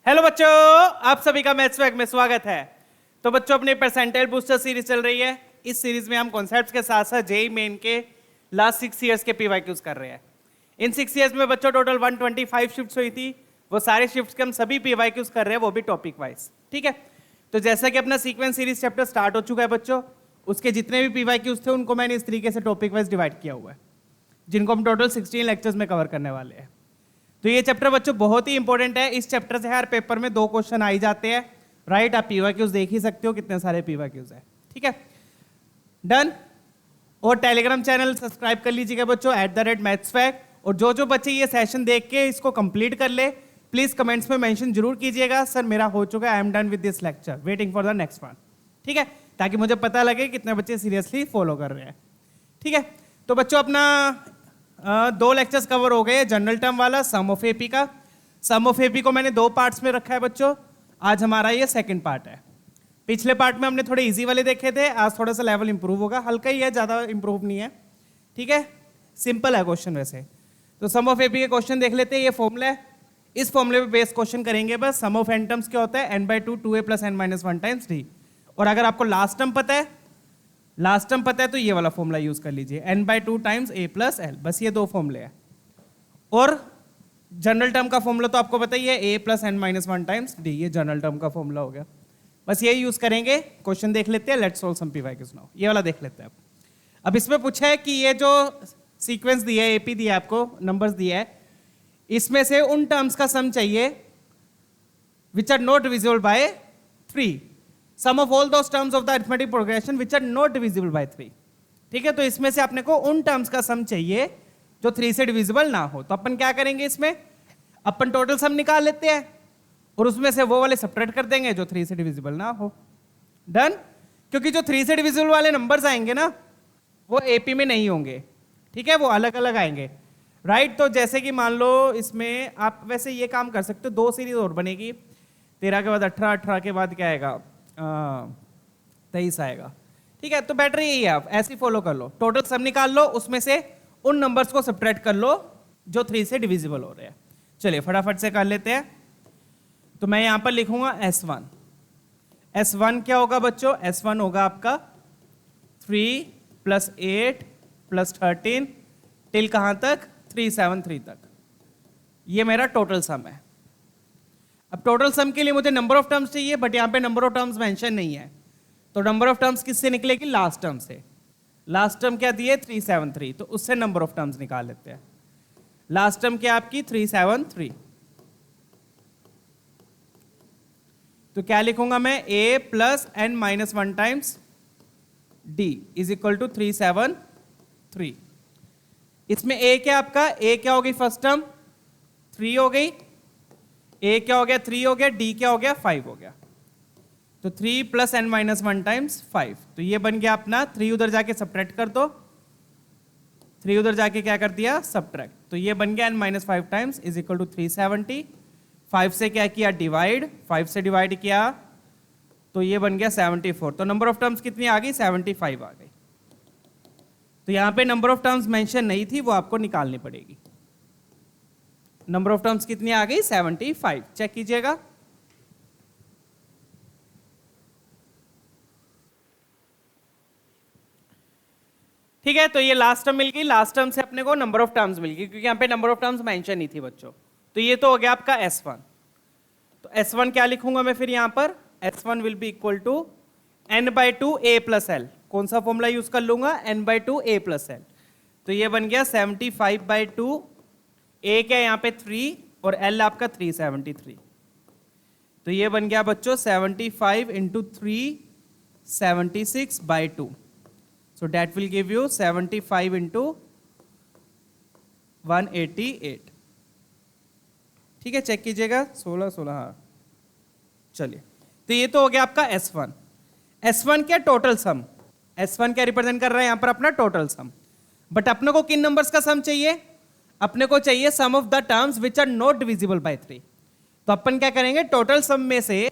Hello बच्चों, आप सभी का मैथ्स वैक में स्वागत है। तो बच्चों, अपनी परसेंटाइल बूस्टर सीरीज चल रही है। इस सीरीज में हम कॉन्सेप्ट्स के साथ साथ जेईई मेन के लास्ट 6 इयर्स के पीवाईक्यूज कर रहे हैं। इन 6 इयर्स में बच्चों टोटल 125 शिफ्ट्स हुई थी। वो सारे शिफ्ट्स के हम सभी पीवाईक्यूज कर रहे हैं, वो भी टॉपिक वाइज। ठीक है, तो जैसा कि अपना सीक्वेंस सीरीज चैप्टर स्टार्ट हो चुका है बच्चों, उसके जितने भी पीवाईक्यूज थे उनको मैंने इस तरीके से टॉपिक वाइज डिवाइड किया हुआ है, जिनको हम टोटल 16 लेक्चर्स में कवर करने वाले हैं। तो ये चैप्टर बच्चों बहुत ही इंपॉर्टेंट है। इस चैप्टर से हर पेपर में 2 क्वेश्चन आ ही जाते हैं। राइट, आप पीवाईक्यूज देख ही सकते हो कितने सारे पीवाईक्यूज है। ठीक है, डन। और टेलीग्राम चैनल सब्सक्राइब कर लीजिएगा बच्चों @mathsfact। और जो जो बच्चे ये सेशन देख के इसको कंप्लीट कर ले, प्लीज कमेंट्स में मेंशन जरूर कीजिएगा, सर मेरा हो चुका है, I am done with this lecture, waiting for the next one. ठीक है, ताकि मुझे पता लगे कितने बच्चे सीरियसली फॉलो कर रहे हैं। ठीक है, तो बच्चों अपना 2 लेक्चर्स कवर हो गए। जनरल टर्म वाला सम ऑफ एपी का, सम ऑफ एपी को मैंने 2 पार्ट्स में रखा है बच्चों। आज हमारा ये सेकंड पार्ट है। पिछले पार्ट में हमने थोड़े इजी वाले देखे थे, आज थोड़ा सा लेवल इंप्रूव होगा। हल्का ही है, ज़्यादा इंप्रूव नहीं है। ठीक है, सिंपल है क्वेश्चन वैसे। तो सम ऑफ एपी के क्वेश्चन देख लेते हैं। ये फॉर्मूला है, इस फॉर्मूले पे बेस क्वेश्चन करेंगे बस। सम ऑफ एन टर्म्स क्या होता है, n/2 2a + n-1 times d। और अगर आपको लास्ट टर्म पता है, तो ये वाला फॉर्मूला यूज कर लीजिए, n/2 टाइम्स a + l। बस ये 2 फॉर्मूले हैं। और जनरल टर्म का फॉर्मूला तो आपको पता ही है, a + n-1 टाइम्स d। ये जनरल टर्म का फॉर्मूला हो गया, बस ये यूज करेंगे। क्वेश्चन देख लेते हैं, let's solve some PYQs now. ये वाला देख लेते हैं। अब इसमें पूछा है कि ये जो सीक्वेंस दिया है, एपी दिया है आपको, नंबर्स दिया है, इसमें से उन टर्म्स का सम चाहिए which are not divisible by 3। Sum of all those terms of the arithmetic progression which are not divisible by 3। ठीक है, तो इसमें से अपने को उन टर्म्स का सम चाहिए जो 3 से डिविजिबल ना हो। तो अपन क्या करेंगे, इसमें अपन टोटल सम निकाल लेते हैं और उसमें से वो वाले सब्ट्रैक्ट कर देंगे जो 3 से डिविजिबल ना हो। डन। क्योंकि जो 3 से डिविजिबल वाले नंबर्स आएंगे ना, वो एपी में नहीं होंगे। ठीक है, वो अलग अलग आएंगे। राइट, तो जैसे कि मान लो इसमें आप वैसे ये काम कर सकते हो, 2 सीरीज और बनेगी। 13 के बाद 18, 18 के बाद क्या आएगा, 23 आएगा। ठीक है, तो बेटर यही है, आप ऐसे फॉलो कर लो। टोटल सम निकाल लो, उसमें से उन नंबर्स को सब्ट्रैक्ट कर लो जो 3 से डिविजिबल हो रहे हैं। चलिए फटाफट से कर लेते हैं। तो मैं यहां पर लिखूंगा S1। S1 क्या होगा बच्चों, S1 होगा आपका 3 + 8 + 13 टिल कहां तक, 373 तक। ये मेरा टोटल सम है। अब टोटल सम के लिए मुझे नंबर ऑफ टर्म्स चाहिए, बट यहां पे नंबर ऑफ टर्म्स मेंशन नहीं है। तो नंबर ऑफ टर्म्स किससे निकलेगी, लास्ट टर्म से। लास्ट टर्म क्या दिए, 373, तो उससे नंबर ऑफ टर्म्स निकाल लेते हैं। लास्ट टर्म क्या आपकी 373। तो क्या लिखूंगा मैं, a + n-1 टाइम्स d = 373। इसमें a क्या आपका, a क्या होगी फर्स्ट टर्म 3 हो गई, a क्या हो गया 3 हो गया, d क्या हो गया 5 हो गया। तो 3 + n-1 टाइम्स 5। तो ये बन गया अपना, 3 उधर जाके सब्ट्रैक्ट कर दो, 3 उधर जाके क्या कर दिया, सब्ट्रैक्ट। तो ये बन गया n-5 टाइम्स = 370। 5 से क्या किया, डिवाइड, 5 से डिवाइड किया तो ये बन गया 74। तो नंबर ऑफ टर्म्स कितनी आ गई, 75 आ गई। तो यहां पे नंबर ऑफ टर्म्स मेंशन नहीं थी, वो आपको निकालनी पड़ेगी। नंबर ऑफ टर्म्स कितनी आ गई, 75। चेक कीजिएगा। ठीक है, तो ये लास्ट टर्म मिल गई। लास्ट टर्म से अपने को नंबर ऑफ टर्म्स मिल गई, क्योंकि यहाँ पे नंबर ऑफ टर्म्स मेंशन नहीं थी बच्चों। तो ये तो हो गया आपका S1। तो S1 क्या लिखूंगा मैं फिर यहाँ पर, S1 will be equal to n/2 a + l। कौन सा फॉर्मूला यूज कर लूंगा, n/2 a + l। तो ये बन गया 75/2। a क्या यहाँ पे 3 और l आपका 373। तो ये बन गया बच्चों 75 × 3 76/2। So that will give you 75 × 188। ठीक है, चेक कीजिएगा, 16 हाँ। चलिए, तो ये तो हो गया आपका S1। S1 क्या, टोटल सम। S1 क्या रिप्रेजेंट कर रहा है यहाँ पर, अपना टोटल सम। बट अपने को किन नंबर्स का सम चाहिए, अपने को चाहिए sum of the terms which are not divisible by 3। तो अपन क्या करेंगे, टोटल सम में से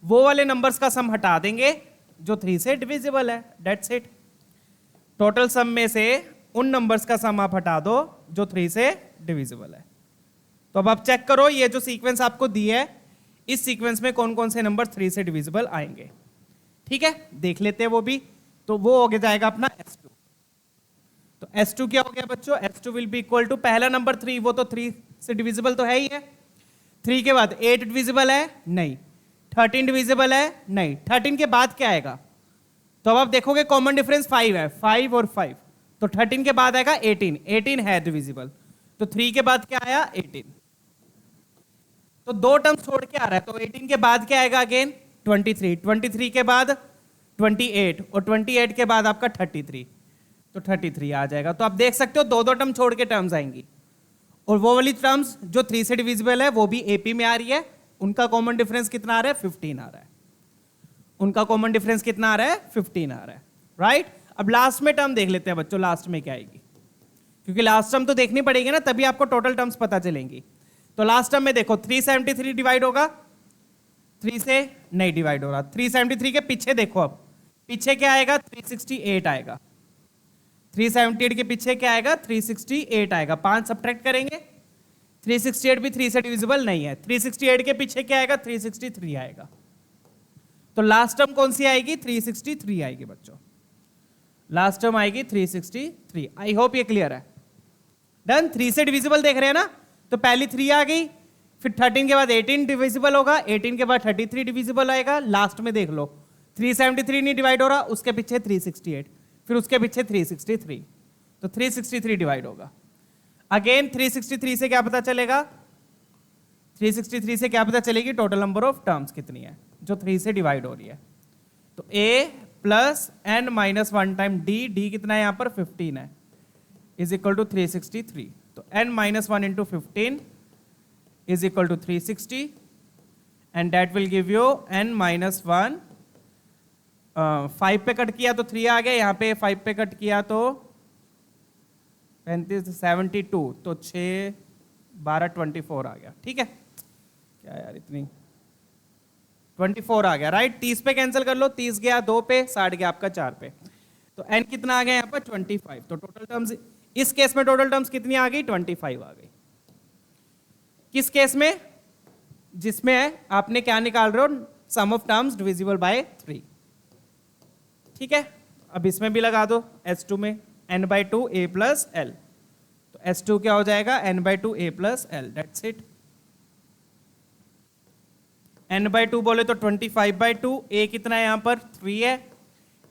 वो वाले नंबर्स का सम हटा देंगे जो 3 से डिविजिबल है, दैट्स इट। टोटल सम में से उन नंबर्स का सम आप हटा दो जो 3 से डिविजिबल है। तो अब आप चेक करो, ये जो सीक्वेंस आपको दी है, इस सीक्वेंस में कौन कौन से नंबर 3 से डिविजिबल आएंगे। ठीक है, देख लेते हैं वो भी। तो वो हो गया जाएगा अपना S2। तो S2 क्या हो गया बच्चों, S2 will be equal to पहला नंबर 3, वो तो 3 से डिविजिबल तो है ही है। 3 के बाद 8 डिविजिबल है नहीं, 13 डिविजिबल है नहीं, 13 के बाद क्या आएगा, तो अब आप देखोगे कॉमन डिफरेंस 5 है, 5 और 5, तो 13 के बाद आएगा 18, 18 है डिविजिबल, तो 3 के बाद क्या आया 18, तो दो टर्म छोड़ के आ रहा है, तो 18 के बाद क्या आएगा अगेन 23, 23 के बाद 28 और 28 के बाद आपका 33, तो 33 आ जाएगा। तो आप देख सकते हो दो दो टर्म छोड़ के टर्म्स आएंगी, और वो वाली टर्म्स जो 3 से डिविजिबल है वो भी एपी में आ रही है, उनका कॉमन डिफरेंस कितना आ रहा है 15 आ रहा है, उनका कॉमन डिफरेंस कितना आ रहा है 15 आ रहा है, राइट। अब लास्ट में टर्म देख लेते हैं बच्चों, लास्ट में क्या आएगी, क्योंकि लास्ट टर्म तो देखनी पड़ेगी ना, तभी आपको टोटल टर्म्स पता चलेंगी। तो लास्ट टर्म में देखो 373 डिवाइड होगा, 3 से नहीं डिवाइड हो रहा, 373 के पीछे देखो, अब पीछे क्या आएगा 368 आएगा, 378 के पीछे क्या आएगा 368 आएगा, 5 सब्ट्रैक्ट करेंगे, 368 भी 3 से डिविजिबल नहीं है, 368 के पीछे क्या आएगा 363 आएगा, तो लास्ट टर्म कौन सी आएगी 363 आएगी बच्चों, लास्ट टर्म आएगी 363। आई होप ये क्लियर है। डन, 3 से डिविजिबल देख रहे हैं ना, तो पहली 3 आ गई, फिर 13 के बाद 18 डिविजिबल होगा, 18 के बाद 33 डिविजिबल आएगा, लास्ट में देख लो 373 नहीं डिवाइड हो रहा, उसके पीछे 368, फिर उसके पीछे 363, तो 363 डिवाइड होगा। अगेन 363 से क्या पता चलेगा, 363 से क्या पता चलेगी टोटल नंबर ऑफ टर्म्स कितनी है जो 3 से डिवाइड हो रही है, तो a plus n minus 1 time d कितना है यहाँ पर 15 है, इज इक्वल टू 363, तो n minus 1 into 15 is equal to 360 and that will give you n minus 1, 5 पे कट किया तो 3 आ गया, यहाँ पे 5 पे कट किया तो 35 72, तो 6 12 24 आ गया। ठीक है, क्या यार इतनी 24 आ गया, राइट। 30 पे कैंसिल कर लो, 30 गया 2 पे, 60 गया आपका 4 पे, तो n कितना आ गया यहाँ पर 25, तो टोटल टर्म्स इस केस में टोटल टर्म्स कितनी आ गई 25 आ गई। किस केस में, जिसमें आपने क्या निकाल रहे हो सम ऑफ टर्म्स डिविजिबल बाय 3। ठीक है, अब इसमें भी लगा दो S2 में n/2 a प्लस l, तो S2 क्या हो जाएगा n/2 a plus l, that's it. n/2 बोले तो 25/2, a कितना है यहाँ पर 3 है,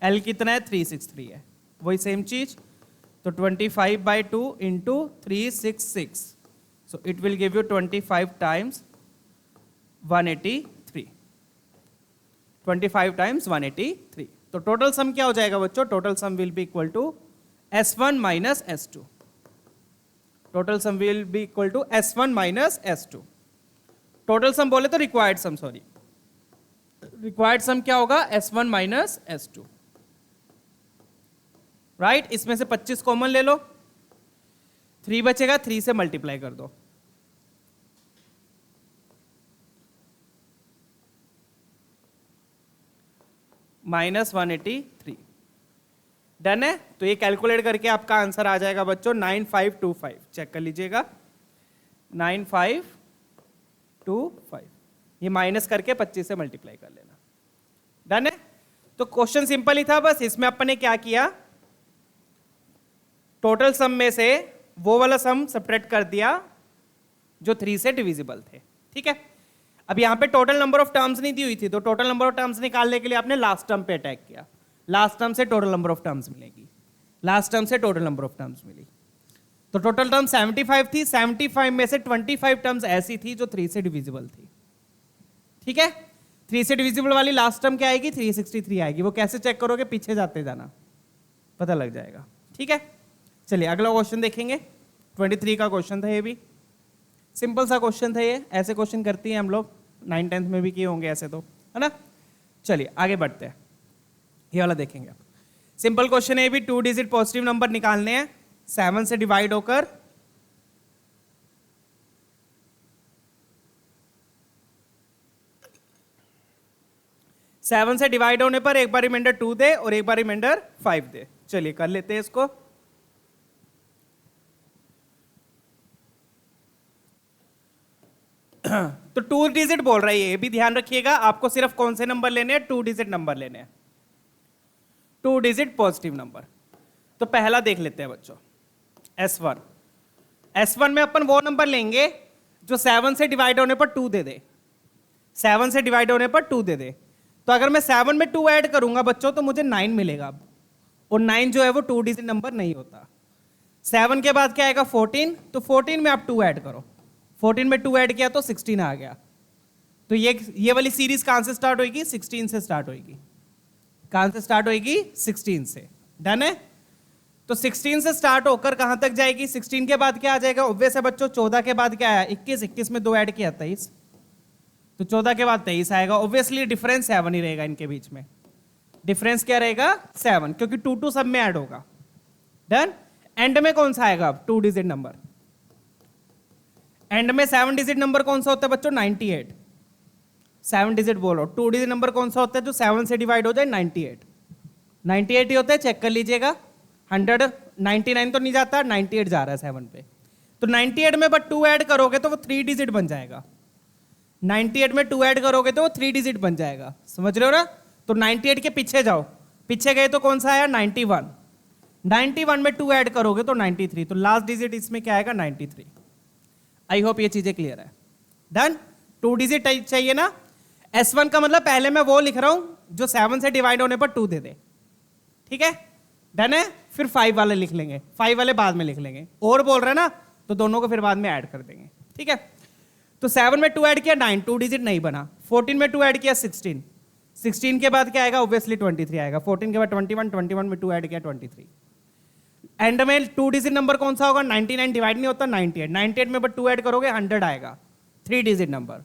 l कितना है 363 है, वही सेम चीज, तो 25/2 into 366, so it will give you 25 times 183, 25 times 183, तो टोटल सम क्या हो जाएगा बच्चों, total sum will be equal to S1 minus S2, total sum will be equal to S1 minus S2, total sum बोले तो required sum, sorry required sum क्या होगा S1 minus S2, right. इसमें से 25 कॉमन ले लो, 3 बचेगा, 3 से मल्टीप्लाई कर दो, माइनस 183, डन है। तो ये कैलकुलेट करके आपका आंसर आ जाएगा बच्चों 9525, चेक कर लीजिएगा 9525, ये माइनस करके 25 से मल्टीप्लाई कर लेना, डन है। तो क्वेश्चन सिंपल ही था, बस इसमें अपन ने क्या किया, टोटल सम में से वो वाला सम सब्ट्रैक्ट कर दिया जो 3 से डिविजिबल थे। ठीक है, अब यहां पे टोटल नंबर ऑफ टर्म्स नहीं दी हुई थी, तो टोटल नंबर ऑफ टर्म्स निकालने के लिए आपने लास्ट टर्म पे अटैक किया, लास्ट टर्म से टोटल नंबर ऑफ टर्म्स मिलेगी, लास्ट टर्म से टोटल नंबर ऑफ टर्म्स मिली, तो टोटल टर्म 75 थी, 75 में से 25 टर्म्स ऐसी थी जो 3 से डिविजिबल थी। ठीक है, 3 से डिविजिबल वाली लास्ट टर्म क्या आएगी 363 आएगी, वो कैसे चेक करोगे, पीछे जाते जाना पता लग जाएगा। ठीक है, चलिए अगला क्वेश्चन देखेंगे, 23 का क्वेश्चन था, ये भी सिंपल सा क्वेश्चन था, ये ऐसे क्वेश्चन करती हैं हम लोग, 9th-10th में भी किए होंगे ऐसे, तो है ना। चलिए आगे बढ़ते हैं, ये वाला देखेंगे आप। सिंपल क्वेश्चन है, भी 2 डिजिट पॉजिटिव नंबर निकालने हैं, 7 से डिवाइड होकर 7 से डिवाइड होने पर एक बार रिमाइंडर 2 दे और एक बार रिमाइंडर 5 दे। चलिए कर लेते हैं इसको। तो 2 डिजिट बोल रहा है, ये भी ध्यान रखिएगा, आपको सिर्फ कौन से नंबर लेने हैं, 2 डिजिट नंबर लेने हैं, 2 डिजिट पॉजिटिव नंबर। तो पहला देख लेते हैं बच्चों, S1। S1 में अपन वो नंबर लेंगे जो 7 से डिवाइड होने पर 2 दे दे, 7 से डिवाइड होने पर 2 दे दे। तो अगर मैं 7 में 2 ऐड करूंगा बच्चों तो मुझे 9 मिलेगा अब, और 9 जो है वो 2 डिजिट नंबर नहीं होता। 7 के बाद क्या आएगा 14, तो 14 में आप 2 ऐड करो, 14 में 2 ऐड किया तो 16 आ गया। तो ये वाली सीरीज कहां से स्टार्ट होगी, 16 से स्टार्ट होगी। कहां से स्टार्ट होगी, 16 से। डन है। तो 16 से स्टार्ट होकर कहां तक जाएगी, 16 के बाद क्या आ जाएगा, ऑब्वियस है बच्चों, 14 के बाद क्या आया 21, 21 में 2 ऐड किया 23, तो 14 के बाद 23 आएगा। ऑब्वियसली डिफरेंस 7 ही रहेगा इनके बीच में, डिफरेंस क्या रहेगा 7, क्योंकि 2 2 सब में ऐड होगा। डन। एंड में कौन सा आएगा अब, 2 डिजिट नंबर। एंड में 7 डिजिट नंबर कौन सा होता है बच्चों, 98। 7 डिजिट बोलो, 2 डिजिट नंबर कौन सा होता है जो 7 से डिवाइड हो जाए, 98। 98 ही होता है, चेक कर लीजिएगा। 199 तो नहीं जाता, 98 जा रहा है 7 पे। तो 98 में बट 2 ऐड करोगे तो वो 3 डिजिट बन जाएगा। 98 में 2 ऐड करोगे तो वो 3 डिजिट बन जाएगा, समझ रहे हो ना। तो 98 के पीछे जाओ, पीछे गए तो कौन सा आया 91। 91 में 2 ऐड करोगे तो 93, तो लास्ट डिजिट इसमें क्या आएगा 93। आई होप ये चीजें क्लियर है। डन। 2 डिजिट चाहिए ना। S1 का मतलब पहले मैं वो लिख रहा हूं जो 7 से डिवाइड होने पर 2 दे दे, ठीक है। डन है। फिर 5 वाले लिख लेंगे, 5 वाले बाद में लिख लेंगे, और बोल रहे हैं ना तो दोनों को फिर बाद में ऐड कर देंगे, ठीक है। तो 7 में 2 ऐड किया 9, 2 डिजिट नहीं बना। 14 में 2 ऐड किया 16, 16 के बाद क्या आएगा, ऑब्वियसली 23 आएगा। 14 के बाद 21, 21 में 2 ऐड किया 23। एंड में 2 डिजिट नंबर कौन सा होगा, 99 डिवाइड नहीं होता, 98। 98 में बट 2 ऐड करोगे 100 आएगा, 3 डिजिट नंबर।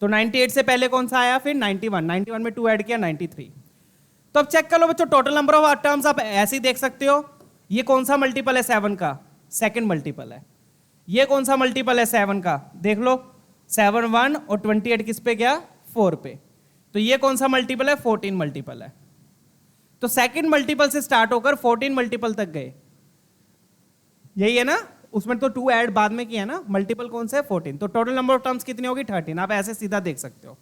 तो 98 से पहले कौन सा आया फिर 91, 91 में 2 ऐड किया 93। तो अब चेक कर लो बच्चों, टोटल नंबर ऑफ टर्म्स आप ऐसे ही देख सकते हो। ये कौन सा मल्टीपल है 7 का, सेकंड मल्टीपल है। ये कौन सा मल्टीपल है 7 का, देख लो 7 1 और 28 किस पे गया, 4 पे। तो ये कौन सा मल्टीपल है, 14 मल्टीपल है। तो सेकंड मल्टीपल से स्टार्ट होकर 14 मल्टीपल तक गए, यही है ना। उसमें तो 2 ऐड बाद में किया ना, मल्टीपल कौन सा है 14। तो टोटल नंबर ऑफ टर्म्स कितनी होगी 13। आप ऐसे सीधा देख सकते हो,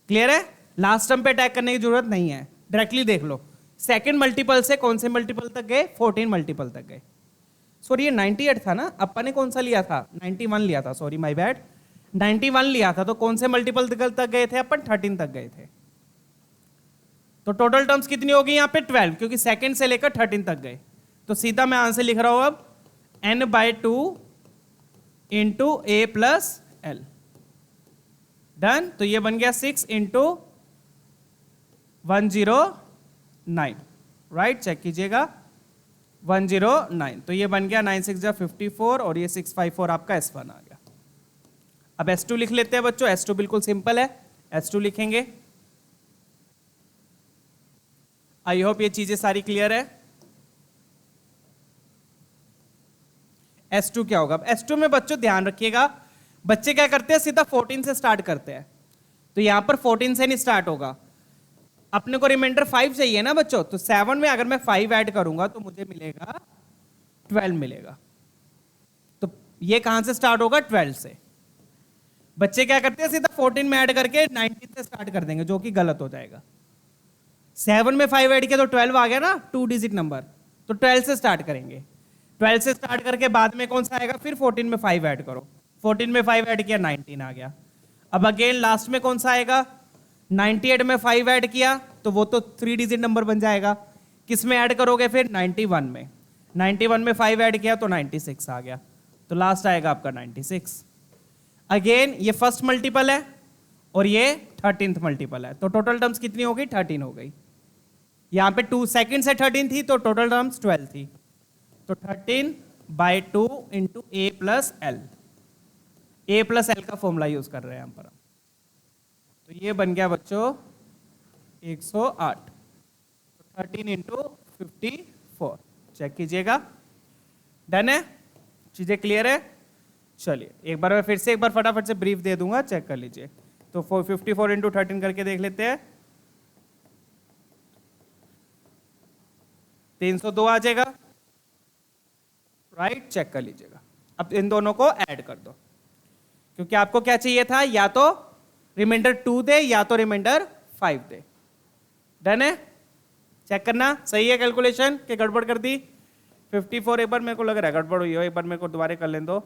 क्लियर है। लास्ट टर्म पे अटैक करने की जरूरत नहीं है, डायरेक्टली देख लो। सेकंड मल्टीपल से कौन से मल्टीपल तक गए, 14 मल्टीपल तक गए। सॉरी ये 98 था ना, अपन ने कौन सा लिया था, 91 लिया था, सॉरी माय बैड, 91 लिया था। तो कौन से मल्टीपल तक गए थे अपन, 13 तक गए थे। तो टोटल टर्म्स कितनी होगी यहाँ पे 12, क्योंकि सेकंड से लेकर 13 तक गए। तो सीधा मैं आंसर लिख रहा हूं अब n/2 into a plus l। Done. तो ये बन गया 6 इंटू 109, राइट, चेक कीजिएगा 109। तो ये बन गया 9 6 जा 54 और ये 654 आपका S1 आ गया। अब S2 लिख लेते हैं बच्चों। S2 बिल्कुल सिंपल है, S2 लिखेंगे। आई होप ये चीजें सारी क्लियर है। S2 क्या होगा, S2 में बच्चों ध्यान रखिएगा, बच्चे क्या करते हैं सीधा 14 से स्टार्ट करते हैं। तो यहां पर 14 से नहीं स्टार्ट होगा, अपने को रिमाइंडर 5 चाहिए ना बच्चों। तो 7 में अगर मैं 5 ऐड करूंगा तो मुझे मिलेगा 12 मिलेगा। तो ये कहां से स्टार्ट होगा, 12 से। बच्चे क्या करते हैं सीधा 14 में ऐड करके 19 से स्टार्ट कर देंगे, जो कि गलत हो जाएगा। 7 में 5 ऐड किया तो 12 आ गया ना, 2 डिजिट नंबर। तो 12 से स्टार्ट करेंगे, 12 से स्टार्ट करके बाद में कौन सा आएगा, फिर 14 में 5 ऐड करो। 14 में 5 ऐड किया 19 आ गया। अब अगेन लास्ट में कौन सा आएगा, 98 में 5 ऐड किया तो वो तो 3 डिजिट नंबर बन जाएगा। किस में ऐड करोगे फिर, 91 में। 91 में 5 ऐड किया तो 96 आ गया। तो लास्ट आएगा आपका 96। अगेन ये फर्स्ट मल्टीपल है और ये 13th मल्टीपल है। तो टोटल टर्म्स कितनी हो गई, 13 हो गई। यहां पे 2 सेकंड से 13 थी तो टोटल टर्म्स 12 थी। तो 13/2 into a plus L, a plus L का फॉर्मूला यूज कर रहे हैं यहां पर। तो ये बन गया बच्चों 108। तो 13 इंटू 54, चेक कीजिएगा। डन है, चीजें क्लियर है। चलिए एक बार मैं फिर से एक बार फटाफट से ब्रीफ दे दूंगा, चेक कर लीजिए। तो 54 इंटू 13 करके देख लेते हैं, 302 आ जाएगा, राइट, चेक कर लीजिएगा। अब इन दोनों को ऐड कर दो। क्योंकि आपको क्या चाहिए था, या तो रिमाइंडर 2 दे या तो रिमाइंडर 5 दे। डन है? चेक करना सही है कैलकुलेशन कि गड़बड़ कर दी। 54 एक बार मेरे को लग रहा है गड़बड़ हुई हो, एक बार मेरे को दोबारा कर लें दो।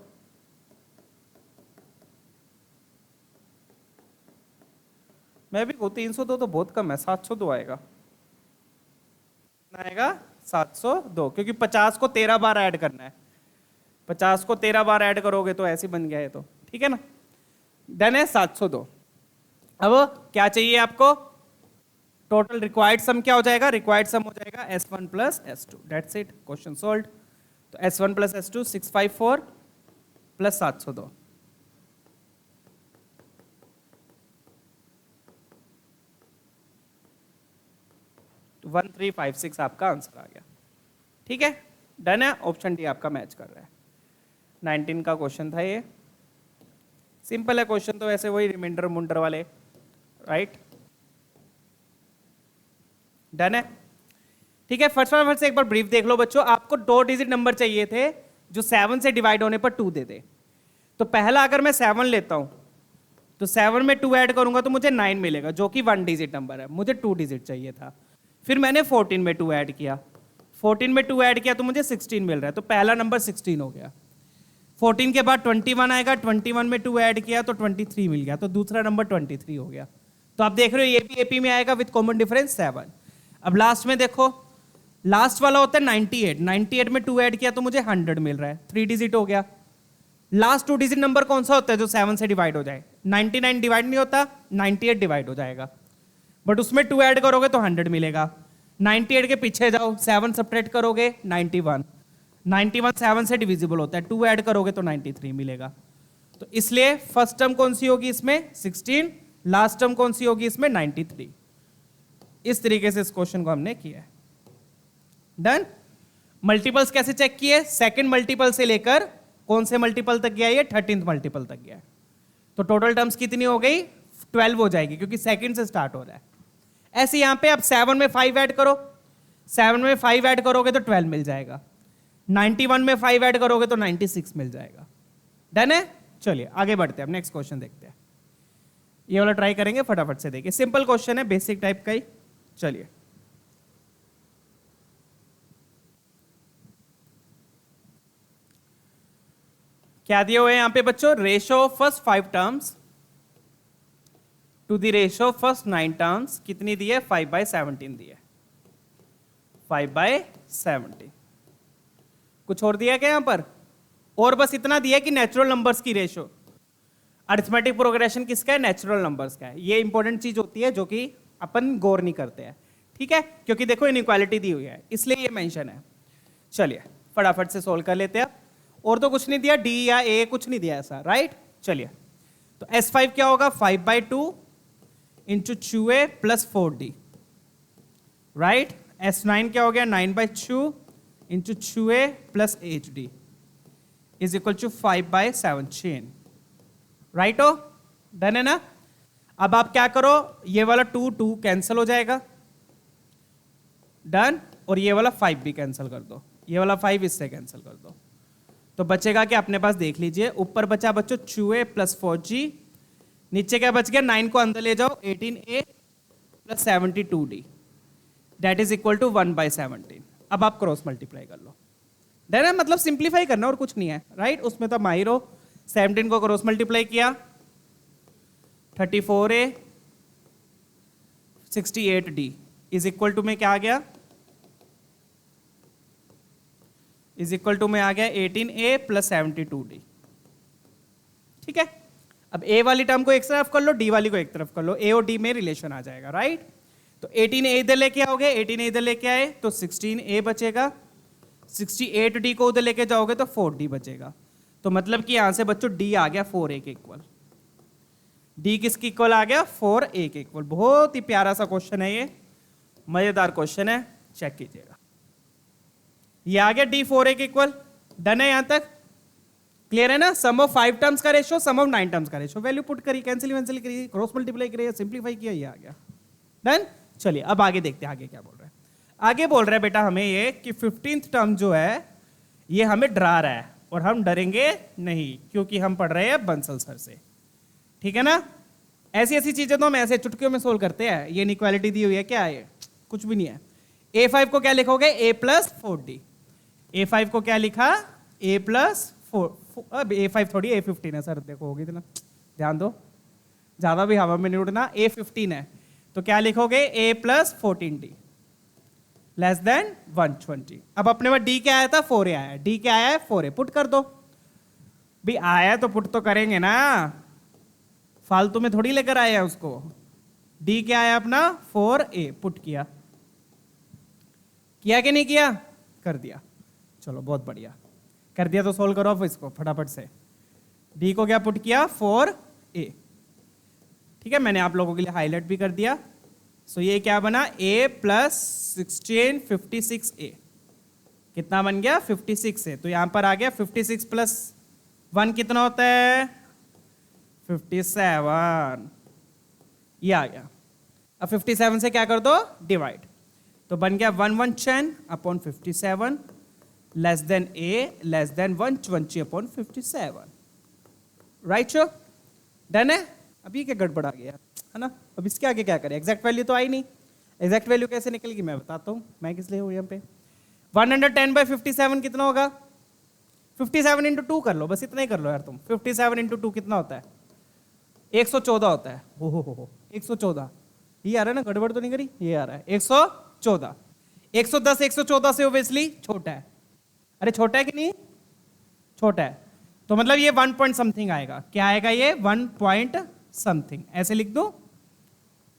मैं भी 302 तो बहुत कम है, 702 आएगा। आएगा 702, क्योंकि 50 को 13 बार ऐड करना है। 50 को 13 बार ऐड करोगे तो ऐसे बन गया है, तो ठीक है ना। डन है 702। अब क्या चाहिए आपको, टोटल रिक्वायर्ड सम क्या हो जाएगा, रिक्वायर्ड सम हो जाएगा S1 plus S2। That's it, question solved. तो S1 प्लस S2 654 प्लस 702। 1356 आपका आंसर आ गया। ठीक है, डन है। ऑप्शन डी आपका मैच कर रहा है। 19 का क्वेश्चन था ये, सिंपल है क्वेश्चन तो, ऐसे वही रिमाइंडर मुंडर वाले, राइट। डन है। ठीक है, फर्स्ट से एक बार ब्रीफ देख लो बच्चों। आपको 2 डिजिट नंबर चाहिए थे जो 7 से डिवाइड होने पर 2 दे दे। तो पहला अगर मैं 7 लेता हूं तो 7 में 2 ऐड करूंगा तो मुझे 9 मिलेगा, जो कि 1 डिजिट नंबर है। मुझे 2 डिजिट चाहिए था। फिर मैंने 14 में 2 ऐड किया, 14 में 2 ऐड किया तो मुझे 16 मिल रहा है, तो पहला नंबर 16 हो गया। 14 के बाद 21 आएगा, 21 में 2 ऐड किया तो 23 मिल गया, तो दूसरा नंबर 23 हो गया। तो आप देख रहे हो ये भी एपी में आएगा विद कॉमन डिफरेंस 7। अब लास्ट में देखो, लास्ट वाला होता है 98, 98 में 2 ऐड किया तो मुझे 100 मिल रहा है, 3 डिजिट हो गया। लास्ट 2 डिजिट नंबर कौन सा होता है जो 7 से डिवाइड हो जाए, 99 डिवाइड नहीं होता, 98 डिवाइड हो जाएगा, बट उसमें 2 ऐड करोगे तो 100 मिलेगा। 98 के पीछे जाओ, 7 सब्ट्रैक्ट करोगे 91, 91 7 से डिविजिबल होता है, 2 ऐड करोगे तो 93 मिलेगा। तो इसलिए फर्स्ट टर्म कौन सी होगी इसमें 16, लास्ट टर्म कौन सी होगी इसमें 93। इस तरीके से इस क्वेश्चन को हमने किया है। डन। मल्टीपल्स कैसे चेक किए, सेकंड मल्टीपल से लेकर कौन से मल्टीपल तक गया, ये 13th मल्टीपल तक गया है। तो टोटल टर्म्स कितनी हो गई, 12 हो जाएगी, क्योंकि सेकंड से स्टार्ट हो रहा है। ऐसे यहां पे आप 7 में 5 ऐड करो, 7 में 5 ऐड करोगे तो 12 मिल जाएगा, 91 में 5 ऐड करोगे तो 96 मिल जाएगा। डन है। चलिए आगे बढ़ते हैं, नेक्स्ट क्वेश्चन देखते हैं। ये वाला ट्राई करेंगे, फटाफट से देखिए, सिंपल क्वेश्चन है, बेसिक टाइप का ही। चलिए क्या दिए हुए हैं यहां पे बच्चों, ratio of first 5 terms to the ratio of first 9 terms कितनी दी है, 5/17 दी है, 5/17। कुछ और दिया क्या यहां पर, और बस इतना दिया कि नेचुरल नंबर्स की रेशो। अरिथमेटिक प्रोग्रेशन किसका है, नेचुरल नंबर्स का है। ये इंपॉर्टेंट चीज होती है जो कि अपन गौर नहीं करते हैं, ठीक है, क्योंकि देखो इनइक्वालिटी दी हुई है इसलिए ये मेंशन है। चलिए फटाफट से सोल्व कर लेते हैं। और तो कुछ नहीं दिया, डी या ए कुछ नहीं दिया ऐसा, राइट। चलिए तो S5 क्या होगा, 5/2 into 2a plus 4d, right. S9 क्या हो गया, 9/2 into 2a plus 8d is equal to 5/17, right हो। डन है ना। अब आप क्या करो, ये वाला 2 कैंसिल हो जाएगा, डन। और ये वाला 5 भी कैंसिल कर दो, ये वाला 5 इससे कैंसिल कर दो, तो बचेगा क्या अपने पास, देख लीजिए। ऊपर बचा बच्चों 2a प्लस 4g, नीचे क्या बच गया, 9 को अंदर ले जाओ, 18a plus 72d that is equal to 1/17। अब आप क्रॉस मल्टीप्लाई कर लो। डन है, मतलब सिंप्लीफाई करना और कुछ नहीं है, राइट। उसमें तो माहिर हो। 17 को क्रॉस मल्टीप्लाई किया, 34a 68d is equal to में क्या आ गया, इज इक्वल टू में आ गया 18a प्लस 72d, ठीक है। अब a वाली टर्म को एक तरफ कर लो, d वाली को एक तरफ कर लो, a और d में रिलेशन आ जाएगा, राइट। तो 18a इधर लेके आओगे, 18a इधर लेके आए तो 16a बचेगा, 68d को उधर लेके जाओगे तो 4d बचेगा। तो मतलब कि यहां से बच्चों d आ गया 4a के इक्वल। d किसके इक्वल आ गया, 4a के इक्वल। बहुत ही प्यारा सा क्वेश्चन है ये, मजेदार क्वेश्चन है, चेक कीजिएगा। ये आ गया d 4a के इक्वल। डन है, यहां तक क्लियर है ना। सम ऑफ 5 टर्म्स का रेशो, सम ऑफ 9 टर्म्स का रेशो, वैल्यू पुट करी, कैंसिल करी, क्रॉस मल्टीप्लाई करी, सिंप्लीफाई किया, ये आ गया। डन। चलिए अब आगे देखते हैं आगे क्या बोल रहा है। आगे बोल रहा है बेटा हमें ये कि 15th टर्म जो है ये हमें डरा रहा है, और हम डरेंगे नहीं, क्योंकि हम पढ़ रहे हैं बंसल सर से। ठीक है ना? ऐसी ऐसी चीजें तो हम ऐसे चुटकियों में सोल्व करते हैं। ये इनइक्वालिटी दी हुई है, क्या है? कुछ भी नहीं है। A5 को क्या लिखोगे? A plus 4D। A5 को क्या लिखा? A plus 4। अब A5 थोड़ी A15 है सर, देखो होगी इतना, ध्यान दो, ज्यादा भी हवा में नहीं उड़ना। A15 है तो क्या लिखोगे? A plus 14D less than 120। अब अपने पास D क्या आया था? 4A आया है। D क्या आया है? 4A। पुट कर दो भी, आया तो पुट तो करेंगे ना, फालतू में थोड़ी लेकर आए हैं उसको। D क्या आया अपना? 4A। पुट किया कि नहीं किया? कर दिया। चलो बहुत बढ़िया, कर दिया तो सोल्व करो अब इसको फटाफट से। D को क्या पुट किया? 4A। ठीक है, मैंने आप लोगों के लिए हाईलाइट भी कर दिया। सो ये क्या बना? A plus 16 56A। कितना बन गया? 56 है। तो यहां पर आ गया 56 प्लस 1 कितना होता है? 57। ये आ गया। अब 57 से क्या कर दो? डिवाइड। तो बन गया 110 upon 57 less than A less than 120 upon 57। Right show? Done है? अभी क्या गड़बड़ आ गया है ना? अब इसके आगे क्या करें? एग्जैक्ट वैल्यू तो आई नहीं। एग्जैक्ट वैल्यू कैसे निकलेगी मैं बताता हूं। मैं किस लिए हूं यहाँ पे? 110/57 कितना होगा? 57 इंटू 2 कर लो, बस इतना ही कर लो यार तुम। 57 इंटू 2 कितना होता है? 114 होता है। हो 114। ये आ रहा है ना? गड़बड़ तो नहीं करी? ये आ रहा है 114। 110 114 से ओब्वियसली छोटा है। अरे छोटा है कि नहीं? छोटा है। तो मतलब ये 1 पॉइंट समथिंग आएगा। क्या आएगा ये? 1 पॉइंट समथिंग। ऐसे लिख दो,